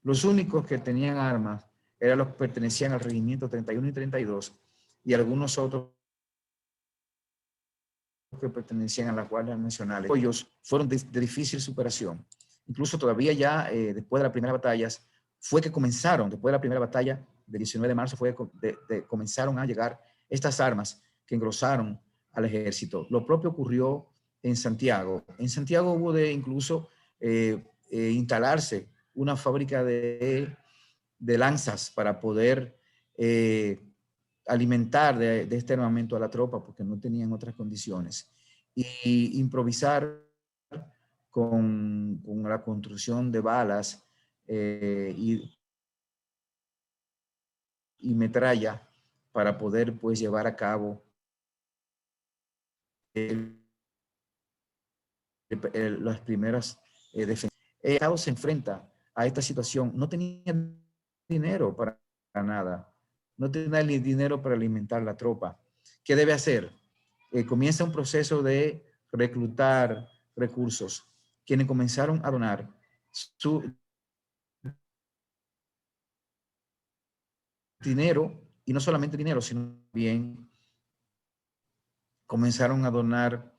Los únicos que tenían armas eran los que pertenecían al regimiento 31 y 32 y algunos otros que pertenecían a las guardias nacionales. Ellos fueron de difícil superación. Incluso todavía ya después de las primeras batallas, fue que comenzaron, después de la primera batalla, del 19 de marzo fue comenzaron a llegar estas armas que engrosaron al ejército. Lo propio ocurrió en Santiago. En Santiago hubo de incluso instalarse una fábrica de lanzas para poder alimentar de este armamento a la tropa porque no tenían otras condiciones. Y improvisar con la construcción de balas y metralla para poder pues llevar a cabo las primeras defensas. El Estado se enfrenta a esta situación, no tenía dinero para nada, no tenía dinero para alimentar la tropa. ¿Qué debe hacer? Comienza un proceso de reclutar recursos, quienes comenzaron a donar su dinero, y no solamente dinero, sino también comenzaron a donar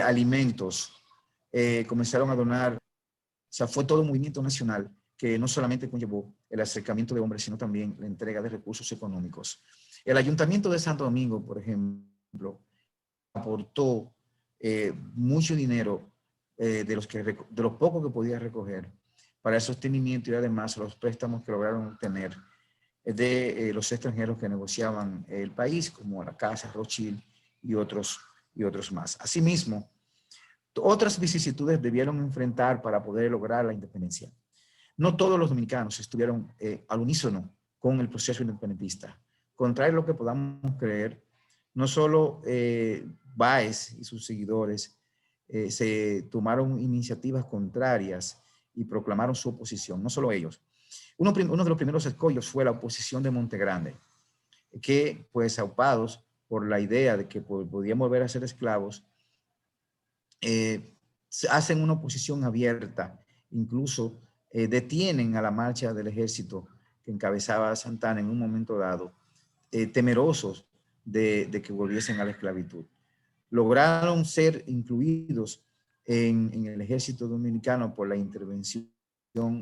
alimentos, comenzaron a donar, o sea, fue todo un movimiento nacional que no solamente conllevó el acercamiento de hombres, sino también la entrega de recursos económicos. El Ayuntamiento de Santo Domingo, por ejemplo, aportó mucho dinero de lo poco que podía recoger para el sostenimiento y además los préstamos que lograron obtener de los extranjeros que negociaban el país, como la Casa Rothschild y otros más. Asimismo, otras vicisitudes debieron enfrentar para poder lograr la independencia. No todos los dominicanos estuvieron al unísono con el proceso independentista. Contrario a lo que podamos creer, no solo Báez y sus seguidores se tomaron iniciativas contrarias y proclamaron su oposición, no solo ellos. Uno de los primeros escollos fue la oposición de Montegrande, que pues aupados por la idea de que podían volver a ser esclavos, hacen una oposición abierta, incluso detienen a la marcha del ejército que encabezaba Santana en un momento dado, temerosos de que volviesen a la esclavitud. Lograron ser incluidos en el ejército dominicano por la intervención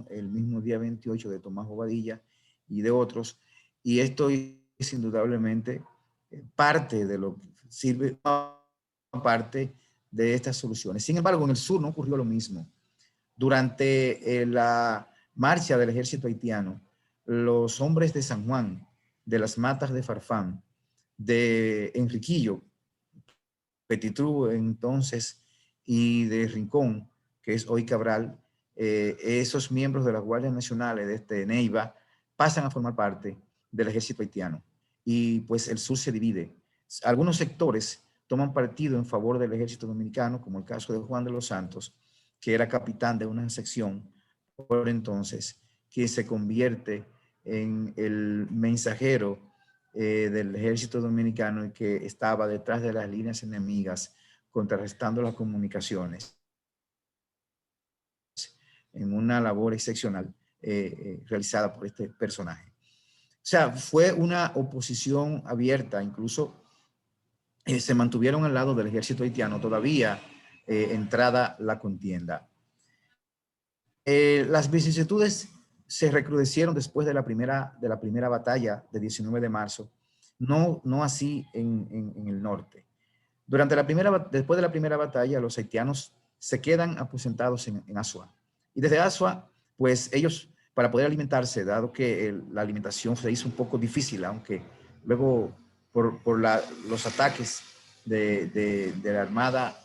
el mismo día 28 de Tomás Bobadilla y de otros, y esto es indudablemente parte de lo que sirve parte de estas soluciones. Sin embargo, en el sur no ocurrió lo mismo. Durante la marcha del ejército haitiano, los hombres de San Juan, de las Matas de Farfán, de Enriquillo, Petitrú entonces, y de Rincón, que es hoy Cabral, esos miembros de las Guardias Nacionales de Neiva pasan a formar parte del ejército haitiano. Y pues el sur se divide. Algunos sectores toman partido en favor del ejército dominicano, como el caso de Juan de los Santos, que era capitán de una sección por entonces, que se convierte en el mensajero del ejército dominicano y que estaba detrás de las líneas enemigas, contrarrestando las comunicaciones en una labor excepcional realizada por este personaje. O sea, fue una oposición abierta, incluso se mantuvieron al lado del ejército haitiano todavía entrada la contienda. Las vicisitudes se recrudecieron después de la primera batalla de 19 de marzo, no así en el norte. Después de la primera batalla, los haitianos se quedan aposentados en Azua. Y desde Azua, pues ellos, para poder alimentarse, dado que la alimentación se hizo un poco difícil, aunque luego por los ataques de la Armada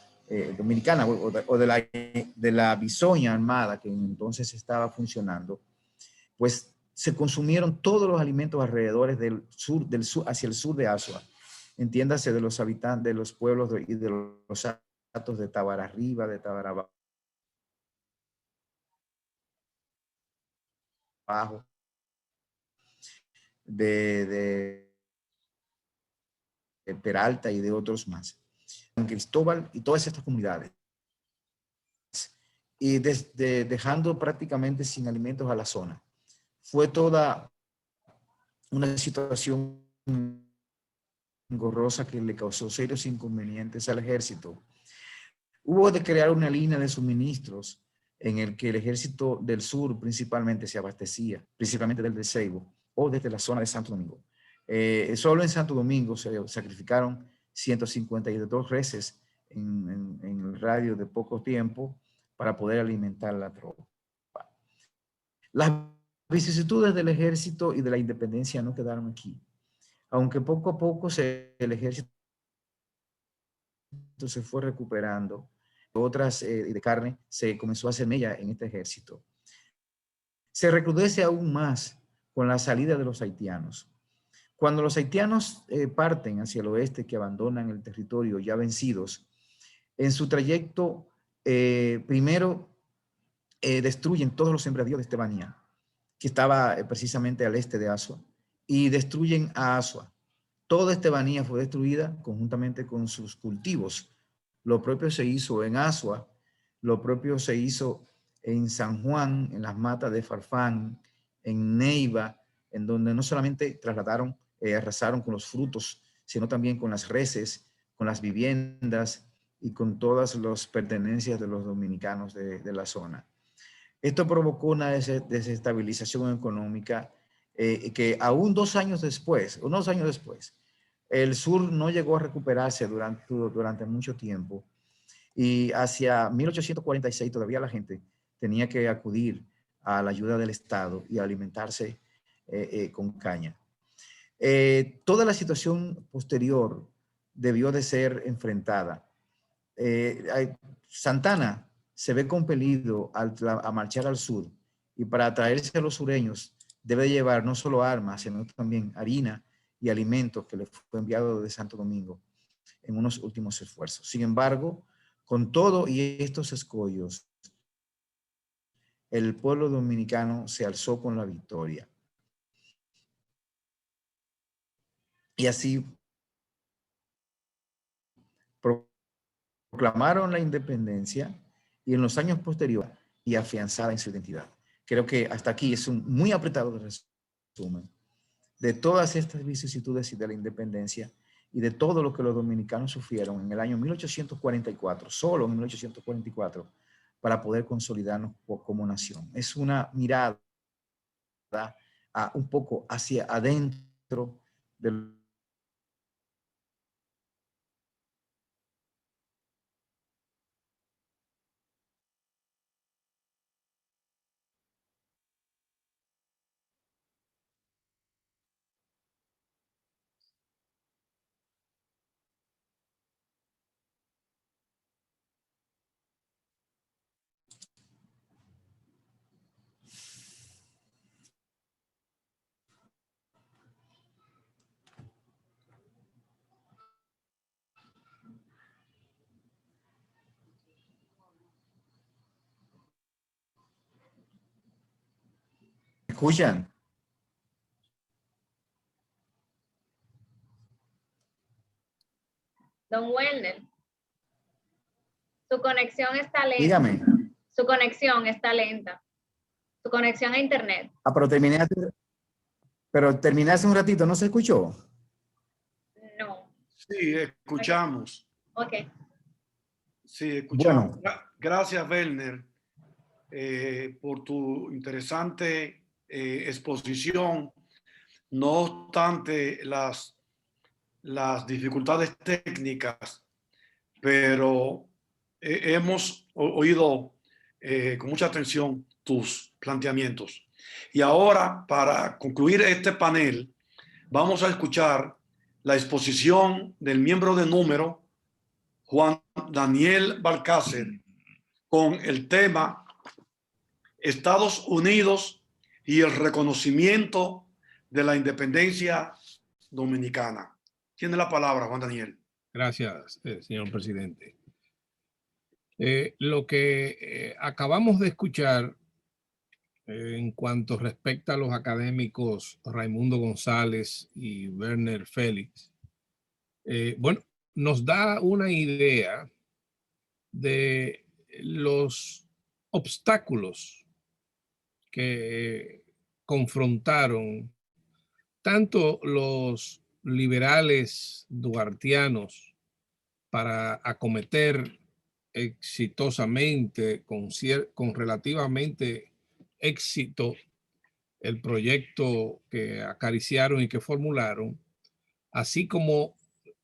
Dominicana o de la bisoña armada que entonces estaba funcionando, pues se consumieron todos los alimentos alrededor del sur hacia el sur de Azua. Entiéndase de los habitantes de los pueblos y de los atos de Tabara Arriba, de Tabara Abajo, de Peralta y de otros más. San Cristóbal y todas estas comunidades. Y dejando prácticamente sin alimentos a la zona. Fue toda una situación engorrosa que le causó serios inconvenientes al ejército. Hubo de crear una línea de suministros en el que el ejército del sur principalmente se abastecía, principalmente del de Seibo, o desde la zona de Santo Domingo. Solo en Santo Domingo se sacrificaron 152 reses en el radio de poco tiempo para poder alimentar la tropa. Las vicisitudes del ejército y de la independencia no quedaron aquí. Aunque poco a poco el ejército se fue recuperando, otras de carne se comenzó a hacer mella en este ejército. Se recrudece aún más con la salida de los haitianos. Cuando los haitianos parten hacia el oeste, que abandonan el territorio ya vencidos, en su trayecto primero destruyen todos los sembradíos de Estebanía, que estaba precisamente al este de Asua, y destruyen a Asua. Toda Estebanía fue destruida conjuntamente con sus cultivos. Lo propio se hizo en Asua, lo propio se hizo en San Juan, en las matas de Farfán, en Neiva, en donde no solamente trasladaron, arrasaron con los frutos, sino también con las reses, con las viviendas y con todas las pertenencias de los dominicanos de la zona. Esto provocó una desestabilización económica que aún unos años después, el sur no llegó a recuperarse durante mucho tiempo, y hacia 1846 todavía la gente tenía que acudir a la ayuda del Estado y alimentarse con caña. Toda la situación posterior debió de ser enfrentada. Santana se ve compelido a marchar al sur, y para atraerse a los sureños debe llevar no solo armas, sino también harina y alimentos que le fue enviado de Santo Domingo en unos últimos esfuerzos. Sin embargo, con todo y estos escollos, el pueblo dominicano se alzó con la victoria. Y así proclamaron la independencia, y en los años posteriores y afianzada en su identidad. Creo que hasta aquí es un muy apretado resumen de todas estas vicisitudes y de la independencia y de todo lo que los dominicanos sufrieron en el año 1844, solo en 1844, para poder consolidarnos como nación. Es una mirada un poco hacia adentro del ¿Escuchan? Don Werner, su conexión está lenta. Dígame. Su conexión está lenta. Su conexión a internet. Pero terminé hace un ratito, ¿no se escuchó? No. Sí, escuchamos. Ok. Sí, escuchamos. Bueno. Gracias, Werner, por tu interesante exposición. No obstante las dificultades técnicas, pero hemos oído con mucha atención tus planteamientos. Y ahora, para concluir este panel, vamos a escuchar la exposición del miembro de número, Juan Daniel Balcácer, con el tema Estados Unidos y el reconocimiento de la independencia dominicana. Tiene la palabra, Juan Daniel. Gracias, señor presidente. Lo que acabamos de escuchar en cuanto respecta a los académicos Raimundo González y Werner Félix, bueno, nos da una idea de los obstáculos que confrontaron tanto los liberales duartianos para acometer exitosamente, con relativamente éxito, el proyecto que acariciaron y que formularon, así como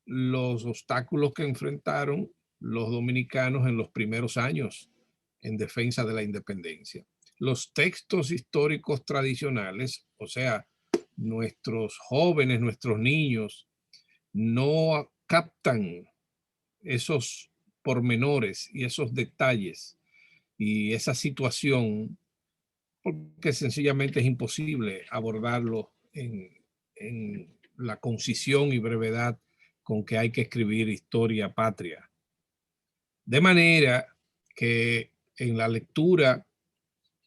los obstáculos que enfrentaron los dominicanos en los primeros años en defensa de la independencia. Los textos históricos tradicionales, o sea, nuestros jóvenes, nuestros niños, no captan esos pormenores y esos detalles y esa situación, porque sencillamente es imposible abordarlo en la concisión y brevedad con que hay que escribir historia patria. De manera que en la lectura,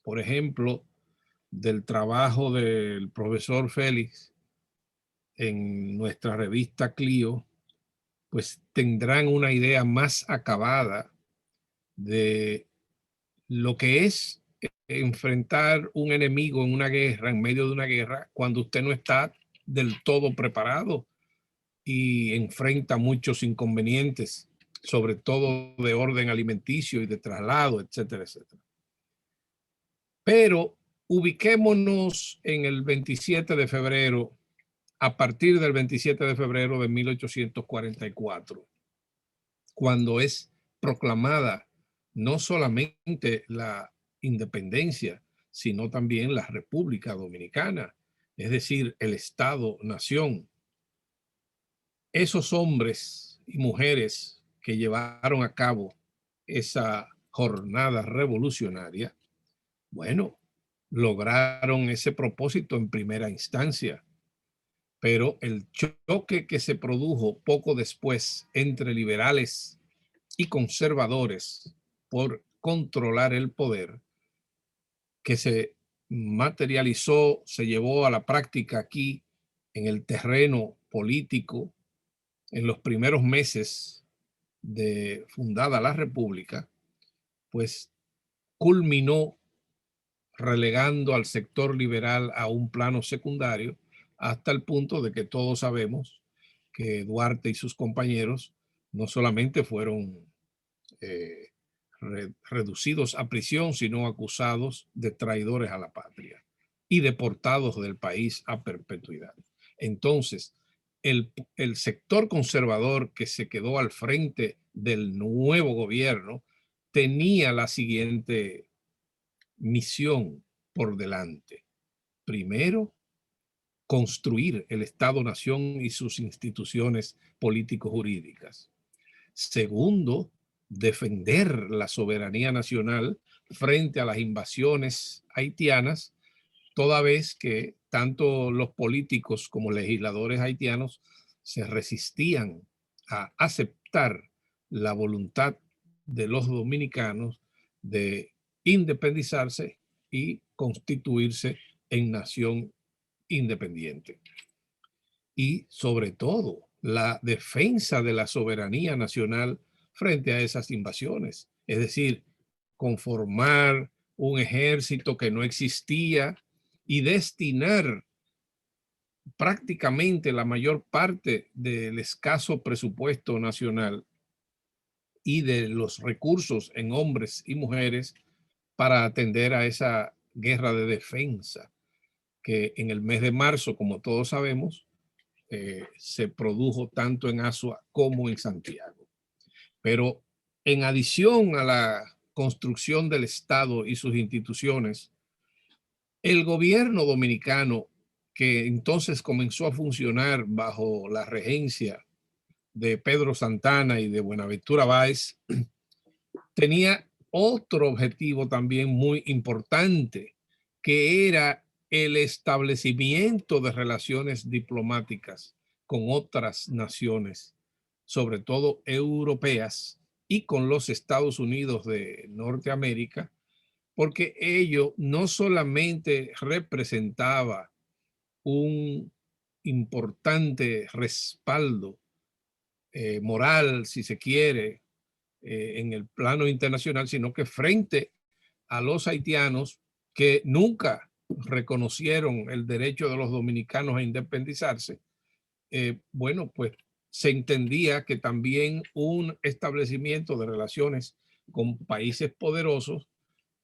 por ejemplo, del trabajo del profesor Félix en nuestra revista Clio, pues tendrán una idea más acabada de lo que es enfrentar un enemigo en una guerra, en medio de una guerra, cuando usted no está del todo preparado y enfrenta muchos inconvenientes, sobre todo de orden alimenticio y de traslado, etcétera, etcétera. Pero ubiquémonos en el 27 de febrero, a partir del 27 de febrero de 1844, cuando es proclamada no solamente la independencia, sino también la República Dominicana, es decir, el Estado-nación. Esos hombres y mujeres que llevaron a cabo esa jornada revolucionaria, bueno, lograron ese propósito en primera instancia, pero el choque que se produjo poco después entre liberales y conservadores por controlar el poder, que se materializó, se llevó a la práctica aquí en el terreno político en los primeros meses de fundada la República, pues culminó relegando al sector liberal a un plano secundario, hasta el punto de que todos sabemos que Duarte y sus compañeros no solamente fueron reducidos a prisión, sino acusados de traidores a la patria y deportados del país a perpetuidad. Entonces, el sector conservador que se quedó al frente del nuevo gobierno tenía la siguiente misión por delante. Primero, construir el Estado-nación y sus instituciones político-jurídicas. Segundo, defender la soberanía nacional frente a las invasiones haitianas, toda vez que tanto los políticos como legisladores haitianos se resistían a aceptar la voluntad de los dominicanos de independizarse y constituirse en nación independiente. Y sobre todo, la defensa de la soberanía nacional frente a esas invasiones, es decir, conformar un ejército que no existía y destinar prácticamente la mayor parte del escaso presupuesto nacional y de los recursos en hombres y mujeres para atender a esa guerra de defensa que en el mes de marzo, como todos sabemos, se produjo tanto en Azua como en Santiago. Pero en adición a la construcción del Estado y sus instituciones, el gobierno dominicano, que entonces comenzó a funcionar bajo la regencia de Pedro Santana y de Buenaventura Báez, tenía otro objetivo también muy importante, que era el establecimiento de relaciones diplomáticas con otras naciones, sobre todo europeas, y con los Estados Unidos de Norteamérica, porque ello no solamente representaba un importante respaldo moral, si se quiere, en el plano internacional, sino que frente a los haitianos que nunca reconocieron el derecho de los dominicanos a independizarse, bueno, pues se entendía que también un establecimiento de relaciones con países poderosos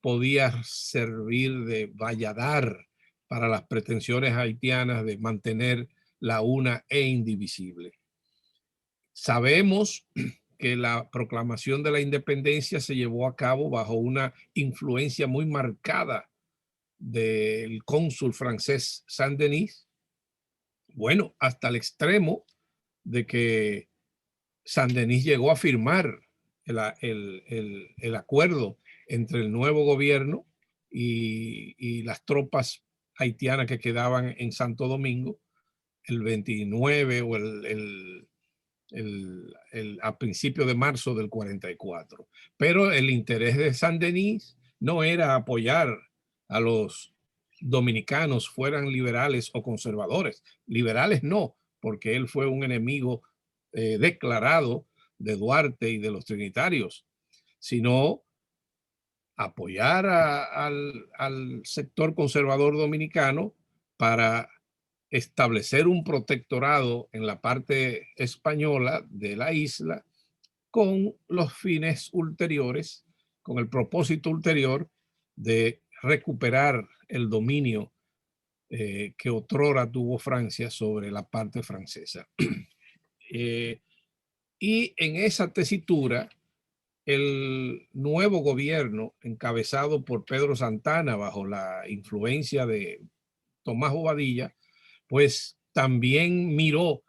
podía servir de valladar para las pretensiones haitianas de mantener la una e indivisible. Sabemos que la proclamación de la independencia se llevó a cabo bajo una influencia muy marcada del cónsul francés Saint-Denis, bueno, hasta el extremo de que Saint-Denis llegó a firmar el acuerdo entre el nuevo gobierno y las tropas haitianas que quedaban en Santo Domingo el 29 o a principios de marzo del 44. Pero el interés de Saint-Denis no era apoyar a los dominicanos, fueran liberales o conservadores. Liberales no, porque él fue un enemigo declarado de Duarte y de los trinitarios, sino apoyar al sector conservador dominicano para establecer un protectorado en la parte española de la isla con los fines ulteriores, con el propósito ulterior de recuperar el dominio que otrora tuvo Francia sobre la parte francesa. Y en esa tesitura, el nuevo gobierno, encabezado por Pedro Santana bajo la influencia de Tomás Bobadilla, pues también miró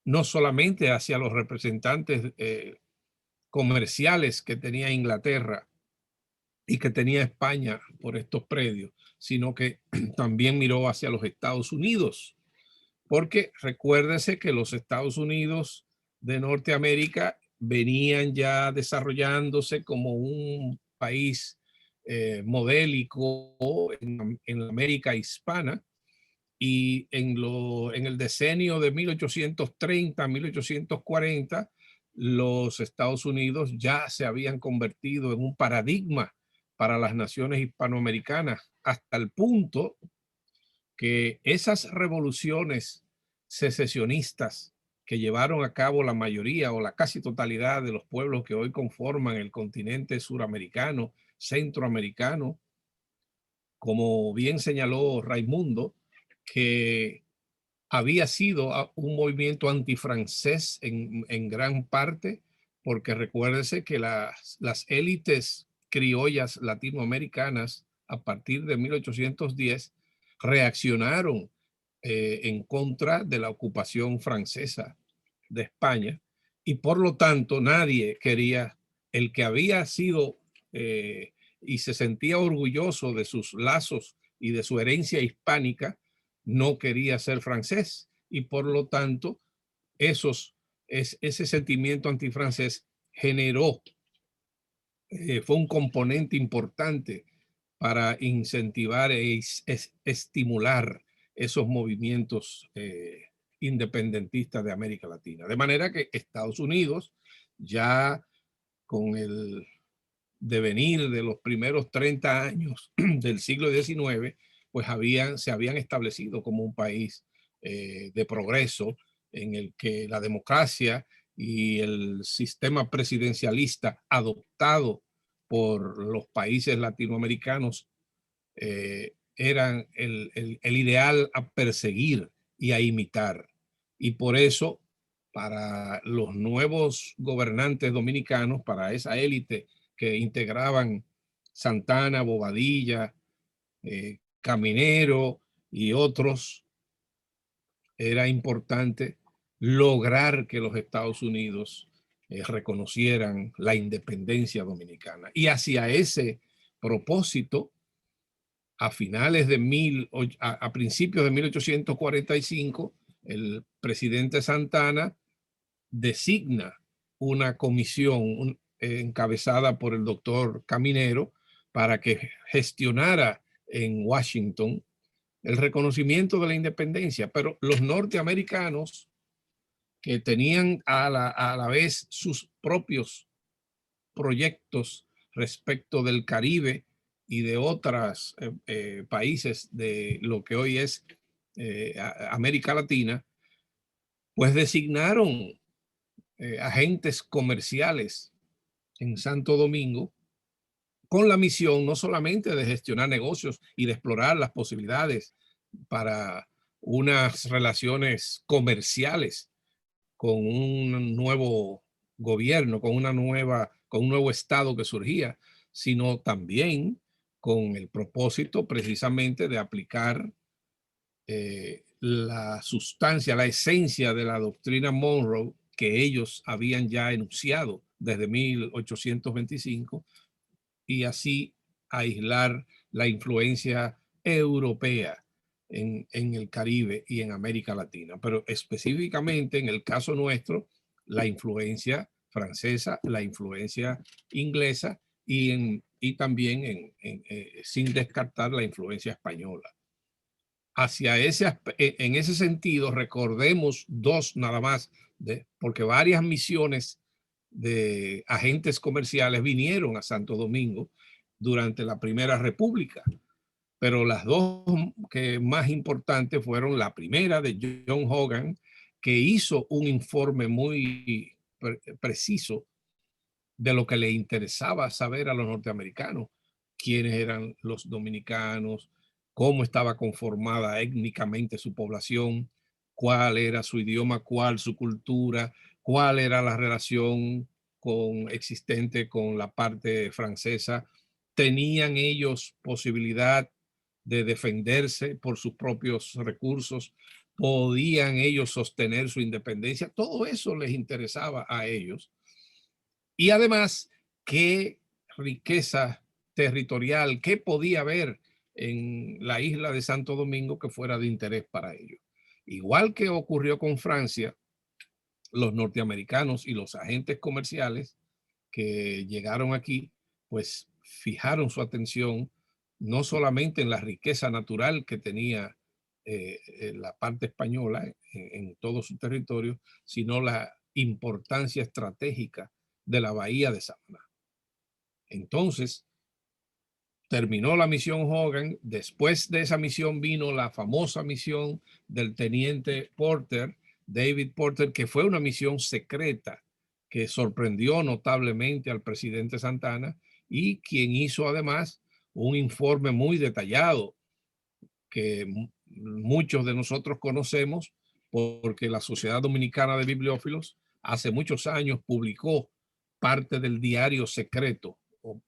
no solamente hacia los representantes comerciales que tenía Inglaterra y que tenía España por estos predios, sino que también miró hacia los Estados Unidos, porque recuérdese que los Estados Unidos de Norteamérica venían ya desarrollándose como un país modélico en la América hispana, y en el decenio de 1830, 1840, los Estados Unidos ya se habían convertido en un paradigma para las naciones hispanoamericanas, hasta el punto que esas revoluciones secesionistas que llevaron a cabo la mayoría o la casi totalidad de los pueblos que hoy conforman el continente suramericano, centroamericano, como bien señaló Raimundo, que había sido un movimiento antifrancés en gran parte, porque recuérdese que las élites criollas latinoamericanas a partir de 1810 reaccionaron en contra de la ocupación francesa de España, y por lo tanto nadie quería, el que había sido y se sentía orgulloso de sus lazos y de su herencia hispánica, no quería ser francés, y por lo tanto ese sentimiento antifrancés generó, fue un componente importante para incentivar e estimular esos movimientos independentistas de América Latina. De manera que Estados Unidos, ya con el devenir de los primeros 30 años del siglo XIX, pues se habían establecido como un país de progreso en el que la democracia y el sistema presidencialista adoptado por los países latinoamericanos eran el ideal a perseguir y a imitar. Y por eso, para los nuevos gobernantes dominicanos, para esa élite que integraban Santana, Bobadilla, Caminero y otros, era importante lograr que los Estados Unidos reconocieran la independencia dominicana. Y hacia ese propósito, a principios de 1845, el presidente Santana designa una comisión encabezada por el doctor Caminero para que gestionara en Washington el reconocimiento de la independencia, pero los norteamericanos, que tenían a la vez sus propios proyectos respecto del Caribe y de otros países de lo que hoy es América Latina, pues designaron agentes comerciales en Santo Domingo con la misión no solamente de gestionar negocios y de explorar las posibilidades para unas relaciones comerciales con un nuevo gobierno, con un nuevo estado que surgía, sino también con el propósito precisamente de aplicar la sustancia, la esencia de la doctrina Monroe que ellos habían ya enunciado desde 1825, y así aislar la influencia europea en el Caribe y en América Latina, pero específicamente en el caso nuestro, la influencia francesa, la influencia inglesa y también sin descartar la influencia española. En ese sentido, recordemos dos nada más, porque varias misiones de agentes comerciales vinieron a Santo Domingo durante la Primera República, pero las dos que más importantes fueron la primera de John Hogan, que hizo un informe muy preciso de lo que le interesaba saber a los norteamericanos, quiénes eran los dominicanos, cómo estaba conformada étnicamente su población, cuál era su idioma, cuál su cultura, cuál era la relación existente con la parte francesa. ¿Tenían ellos posibilidad de defenderse por sus propios recursos? ¿Podían ellos sostener su independencia? Todo eso les interesaba a ellos. Y además, qué riqueza territorial, qué podía haber en la isla de Santo Domingo que fuera de interés para ellos. Igual que ocurrió con Francia, los norteamericanos y los agentes comerciales que llegaron aquí, pues fijaron su atención no solamente en la riqueza natural que tenía la parte española en todo su territorio, sino la importancia estratégica de la bahía de Samaná. Entonces, terminó la misión Hogan. Después de esa misión vino la famosa misión del teniente Porter, David Porter, que fue una misión secreta que sorprendió notablemente al presidente Santana y quien hizo además un informe muy detallado que muchos de nosotros conocemos porque la Sociedad Dominicana de Bibliófilos hace muchos años publicó parte del diario secreto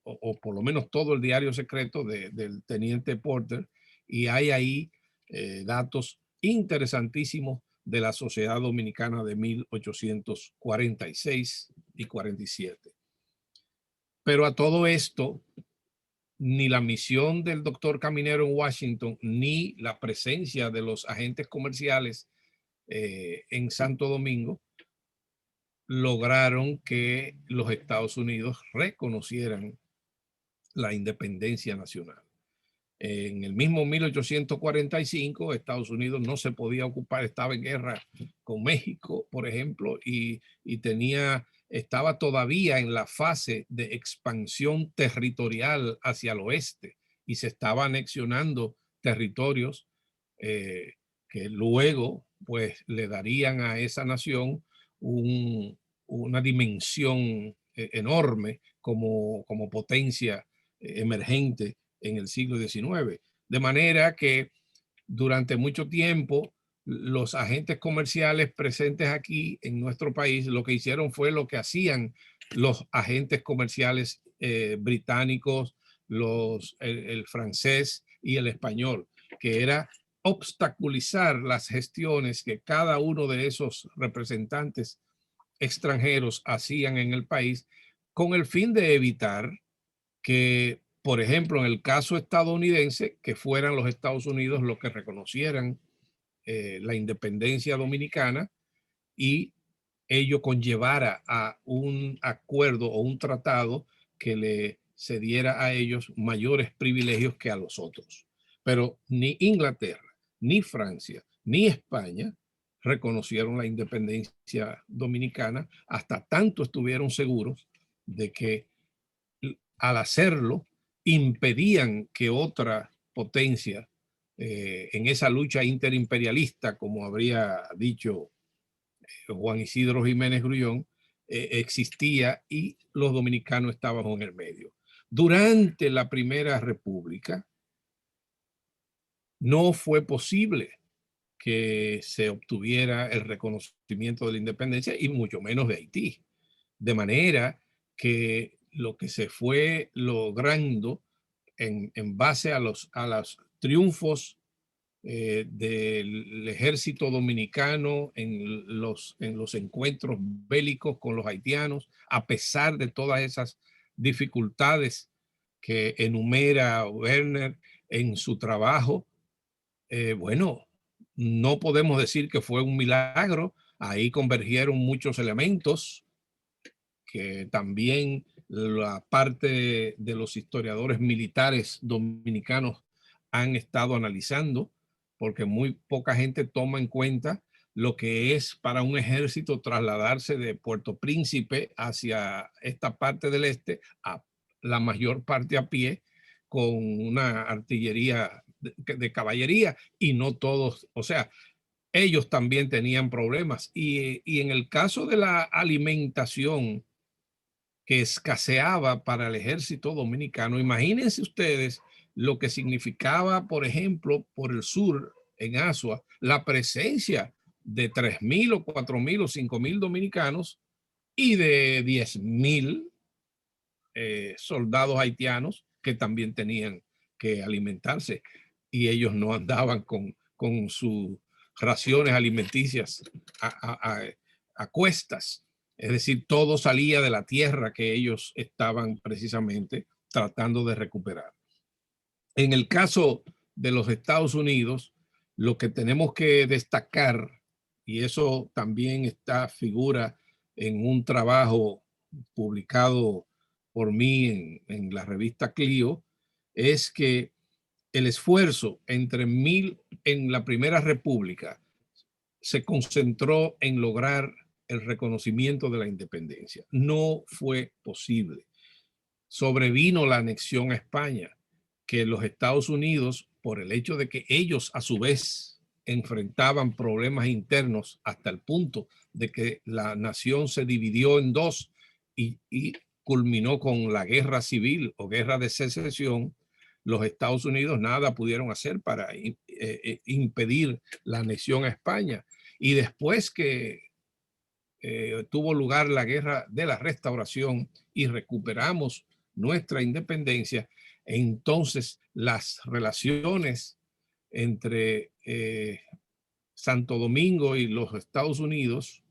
o por lo menos todo el diario secreto del teniente Porter, y hay ahí datos interesantísimos de la Sociedad Dominicana de 1846 y 47. Pero a todo esto, ni la misión del doctor Caminero en Washington, ni la presencia de los agentes comerciales en Santo Domingo lograron que los Estados Unidos reconocieran la independencia nacional. En el mismo 1845, Estados Unidos no se podía ocupar, estaba en guerra con México, por ejemplo, y estaba todavía en la fase de expansión territorial hacia el oeste y se estaba anexionando territorios que luego pues le darían a esa nación una dimensión enorme como potencia emergente en el siglo XIX. De manera que durante mucho tiempo los agentes comerciales presentes aquí en nuestro país lo que hicieron fue lo que hacían los agentes comerciales británicos, el francés y el español, que era obstaculizar las gestiones que cada uno de esos representantes extranjeros hacían en el país con el fin de evitar que, por ejemplo, en el caso estadounidense, que fueran los Estados Unidos los que reconocieran la independencia dominicana y ello conllevara a un acuerdo o un tratado que le cediera a ellos mayores privilegios que a los otros. Pero ni Inglaterra, ni Francia, ni España reconocieron la independencia dominicana hasta tanto estuvieron seguros de que al hacerlo impedían que otra potencia en esa lucha interimperialista, como habría dicho Juan Isidro Jiménez Grullón, existía y los dominicanos estaban en el medio. Durante la Primera República, no fue posible que se obtuviera el reconocimiento de la independencia y mucho menos de Haití. De manera que lo que se fue logrando en base a los triunfos del ejército dominicano en los encuentros bélicos con los haitianos, a pesar de todas esas dificultades que enumera Werner en su trabajo, bueno, no podemos decir que fue un milagro. Ahí convergieron muchos elementos que también la parte de los historiadores militares dominicanos han estado analizando, porque muy poca gente toma en cuenta lo que es para un ejército trasladarse de Puerto Príncipe hacia esta parte del este, a la mayor parte a pie, con una artillería de caballería, y no todos, o sea, ellos también tenían problemas. Y en el caso de la alimentación que escaseaba para el ejército dominicano, imagínense ustedes lo que significaba, por ejemplo, por el sur, en Azua, la presencia de 3,000 o 4,000 o 5,000 dominicanos y de 10,000 soldados haitianos que también tenían que alimentarse, y ellos no andaban con sus raciones alimenticias a cuestas. Es decir, todo salía de la tierra que ellos estaban precisamente tratando de recuperar. En el caso de los Estados Unidos, lo que tenemos que destacar, y eso también figura en un trabajo publicado por mí en la revista Clio, es que el esfuerzo en la Primera República se concentró en lograr el reconocimiento de la independencia. No fue posible. Sobrevino la anexión a España, que los Estados Unidos, por el hecho de que ellos a su vez enfrentaban problemas internos hasta el punto de que la nación se dividió en dos y culminó con la guerra civil o guerra de secesión, los Estados Unidos nada pudieron hacer para impedir la anexión a España. Y después que tuvo lugar la guerra de la Restauración y recuperamos nuestra independencia, entonces las relaciones entre Santo Domingo y los Estados Unidos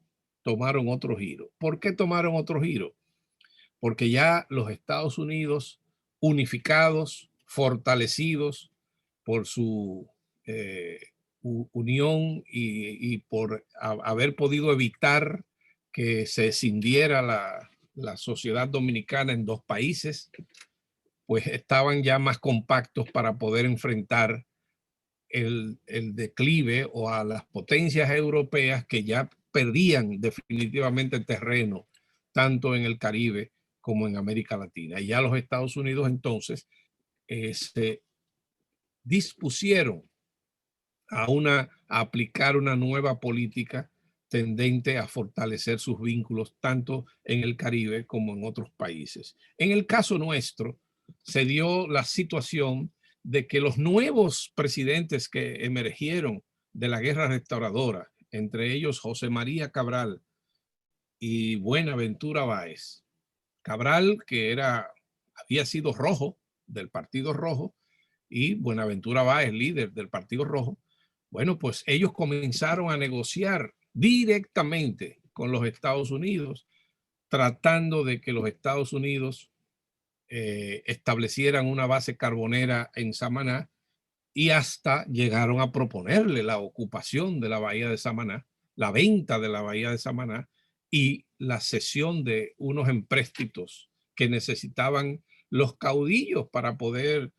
tomaron otro giro. ¿Por qué tomaron otro giro? Porque ya los Estados Unidos, unificados, fortalecidos por su unión y por haber podido evitar que se escindiera la sociedad dominicana en dos países, pues estaban ya más compactos para poder enfrentar el declive o a las potencias europeas que ya perdían definitivamente terreno, tanto en el Caribe como en América Latina. Y ya los Estados Unidos entonces se dispusieron a aplicar una nueva política tendente a fortalecer sus vínculos tanto en el Caribe como en otros países. En el caso nuestro, se dio la situación de que los nuevos presidentes que emergieron de la guerra restauradora, entre ellos José María Cabral y Buenaventura Báez. Cabral, que había sido rojo, del Partido Rojo, y Buenaventura Báez, líder del Partido Rojo. Bueno, pues ellos comenzaron a negociar directamente con los Estados Unidos, tratando de que los Estados Unidos establecieran una base carbonera en Samaná, y hasta llegaron a proponerle la ocupación de la bahía de Samaná, la venta de la bahía de Samaná y la cesión de unos empréstitos que necesitaban los caudillos para poder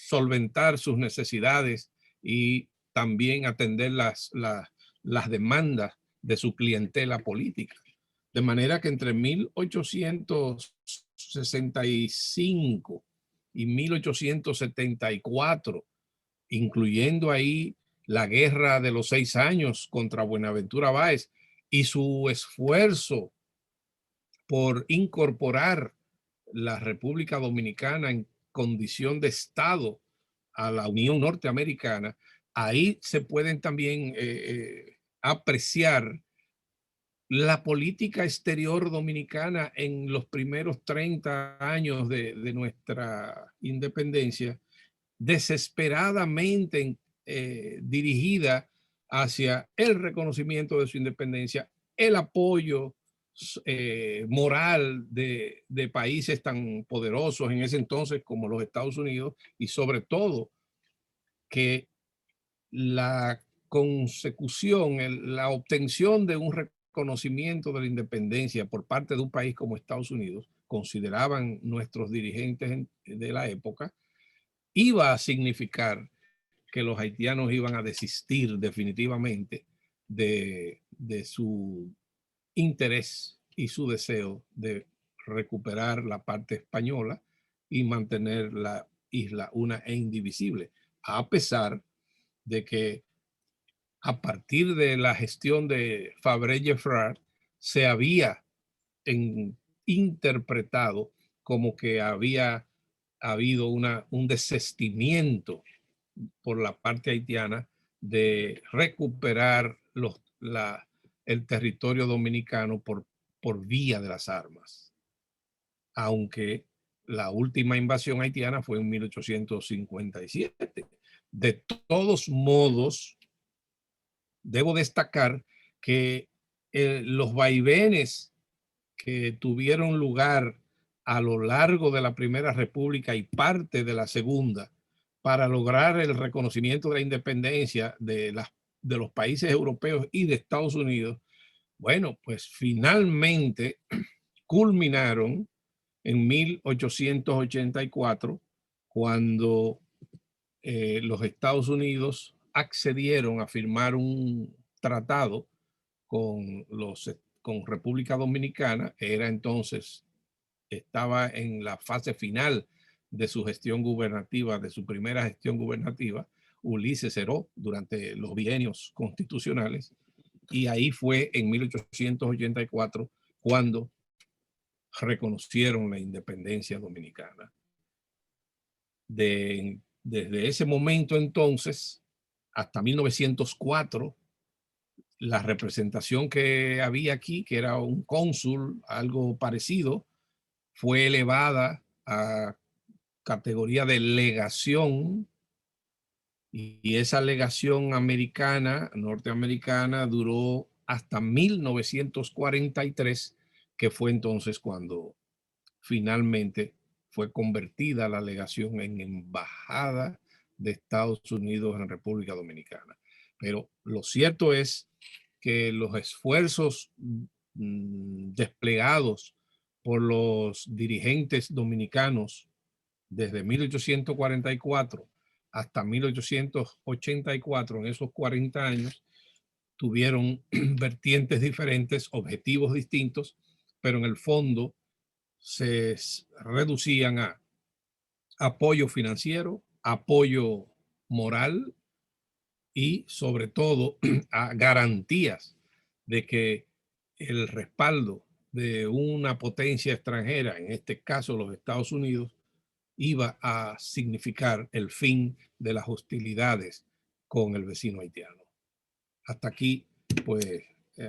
solventar sus necesidades y también atender las demandas de su clientela política. De manera que entre 1865 y 1874, incluyendo ahí la guerra de los 6 años contra Buenaventura Báez y su esfuerzo por incorporar la República Dominicana en condición de Estado a la Unión Norteamericana, ahí se pueden también apreciar la política exterior dominicana en los primeros 30 años de nuestra independencia, desesperadamente dirigida hacia el reconocimiento de su independencia, el apoyo moral de países tan poderosos en ese entonces como los Estados Unidos, y sobre todo que la consecución, la obtención de un reconocimiento de la independencia por parte de un país como Estados Unidos, consideraban nuestros dirigentes de la época, iba a significar que los haitianos iban a desistir definitivamente de su interés y su deseo de recuperar la parte española y mantener la isla una e indivisible, a pesar de que a partir de la gestión de Fabre-Geffrard se había interpretado como que había habido un desistimiento por la parte haitiana de recuperar el territorio dominicano por vía de las armas, aunque la última invasión haitiana fue en 1857. De todos modos, debo destacar que los vaivenes que tuvieron lugar a lo largo de la Primera República y parte de la Segunda para lograr el reconocimiento de la independencia de los países europeos y de Estados Unidos, bueno, pues finalmente culminaron en 1884, cuando los Estados Unidos accedieron a firmar un tratado con República Dominicana. Estaba en la fase final de su gestión gubernativa, de su primera gestión gubernativa, Ulises Heró, durante los bienios constitucionales, y ahí fue en 1884 cuando reconocieron la independencia dominicana. Desde ese momento entonces hasta 1904, la representación que había aquí, que era un cónsul, algo parecido, fue elevada a categoría de legación, y esa legación norteamericana duró hasta 1943, que fue entonces cuando finalmente fue convertida la legación en embajada de Estados Unidos en República Dominicana. Pero lo cierto es que los esfuerzos desplegados por los dirigentes dominicanos desde 1844 hasta 1884, en esos 40 años, tuvieron vertientes diferentes, objetivos distintos, pero en el fondo se reducían a apoyo financiero, apoyo moral y sobre todo a garantías de que el respaldo de una potencia extranjera, en este caso los Estados Unidos, iba a significar el fin de las hostilidades con el vecino haitiano. Hasta aquí, pues,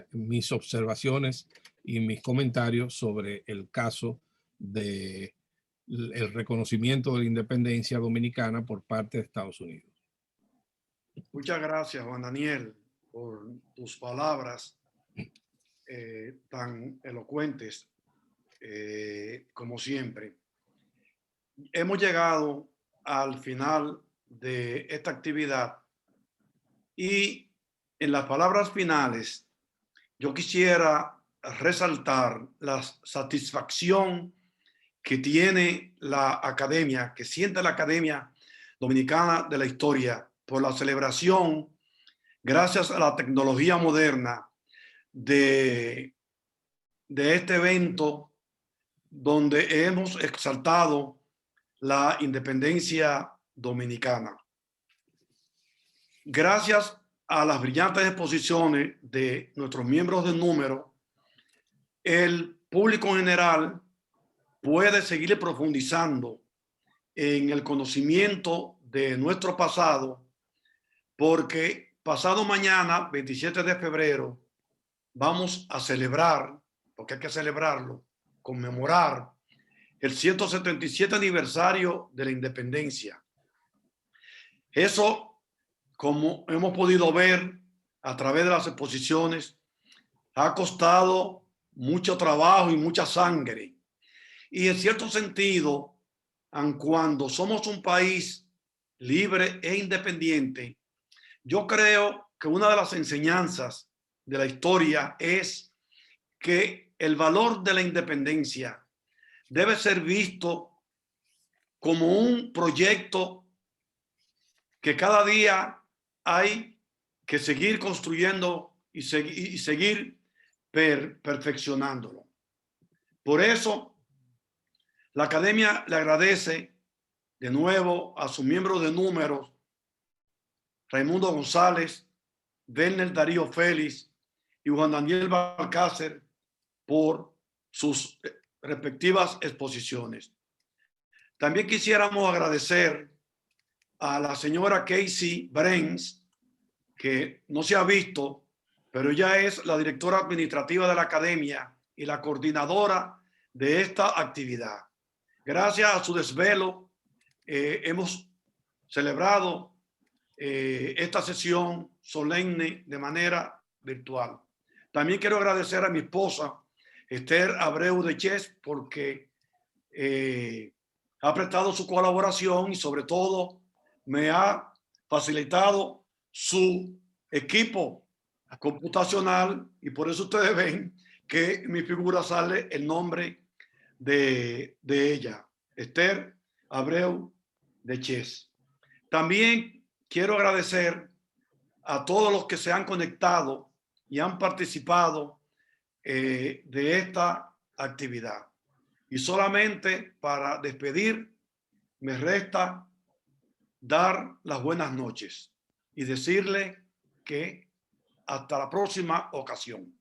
mis observaciones y mis comentarios sobre el caso del reconocimiento de la independencia dominicana por parte de Estados Unidos. Muchas gracias, Juan Daniel, por tus palabras tan elocuentes, como siempre. Hemos llegado al final de esta actividad y en las palabras finales yo quisiera resaltar la satisfacción que tiene la academia, que siente la Academia Dominicana de la Historia por la celebración, gracias a la tecnología moderna, de este evento donde hemos exaltado la independencia dominicana. Gracias a las brillantes exposiciones de nuestros miembros de número, el público en general puede seguir profundizando en el conocimiento de nuestro pasado, porque pasado mañana, 27 de febrero, vamos a celebrar, porque hay que celebrarlo, conmemorar el 177 aniversario de la independencia. Eso, como hemos podido ver a través de las exposiciones, ha costado mucho trabajo y mucha sangre. Y en cierto sentido, aun cuando somos un país libre e independiente, yo creo que una de las enseñanzas de la historia es que el valor de la independencia debe ser visto como un proyecto que cada día hay que seguir construyendo y seguir perfeccionándolo. Por eso, la Academia le agradece de nuevo a sus miembros de números, Raimundo González, Werner Darío Félix y Juan Daniel Balcácer, por sus respectivas exposiciones. También quisiéramos agradecer a la señora Casey Brens, que no se ha visto, pero ella es la directora administrativa de la Academia y la coordinadora de esta actividad. Gracias a su desvelo, hemos celebrado esta sesión solemne de manera virtual. También quiero agradecer a mi esposa, Esther Abreu de Ches, porque ha prestado su colaboración y sobre todo me ha facilitado su equipo computacional, y por eso ustedes ven que en mi figura sale el nombre de ella, Esther Abreu de Ches. También quiero agradecer a todos los que se han conectado y han participado de esta actividad. Y solamente para despedir, me resta dar las buenas noches y decirle que hasta la próxima ocasión.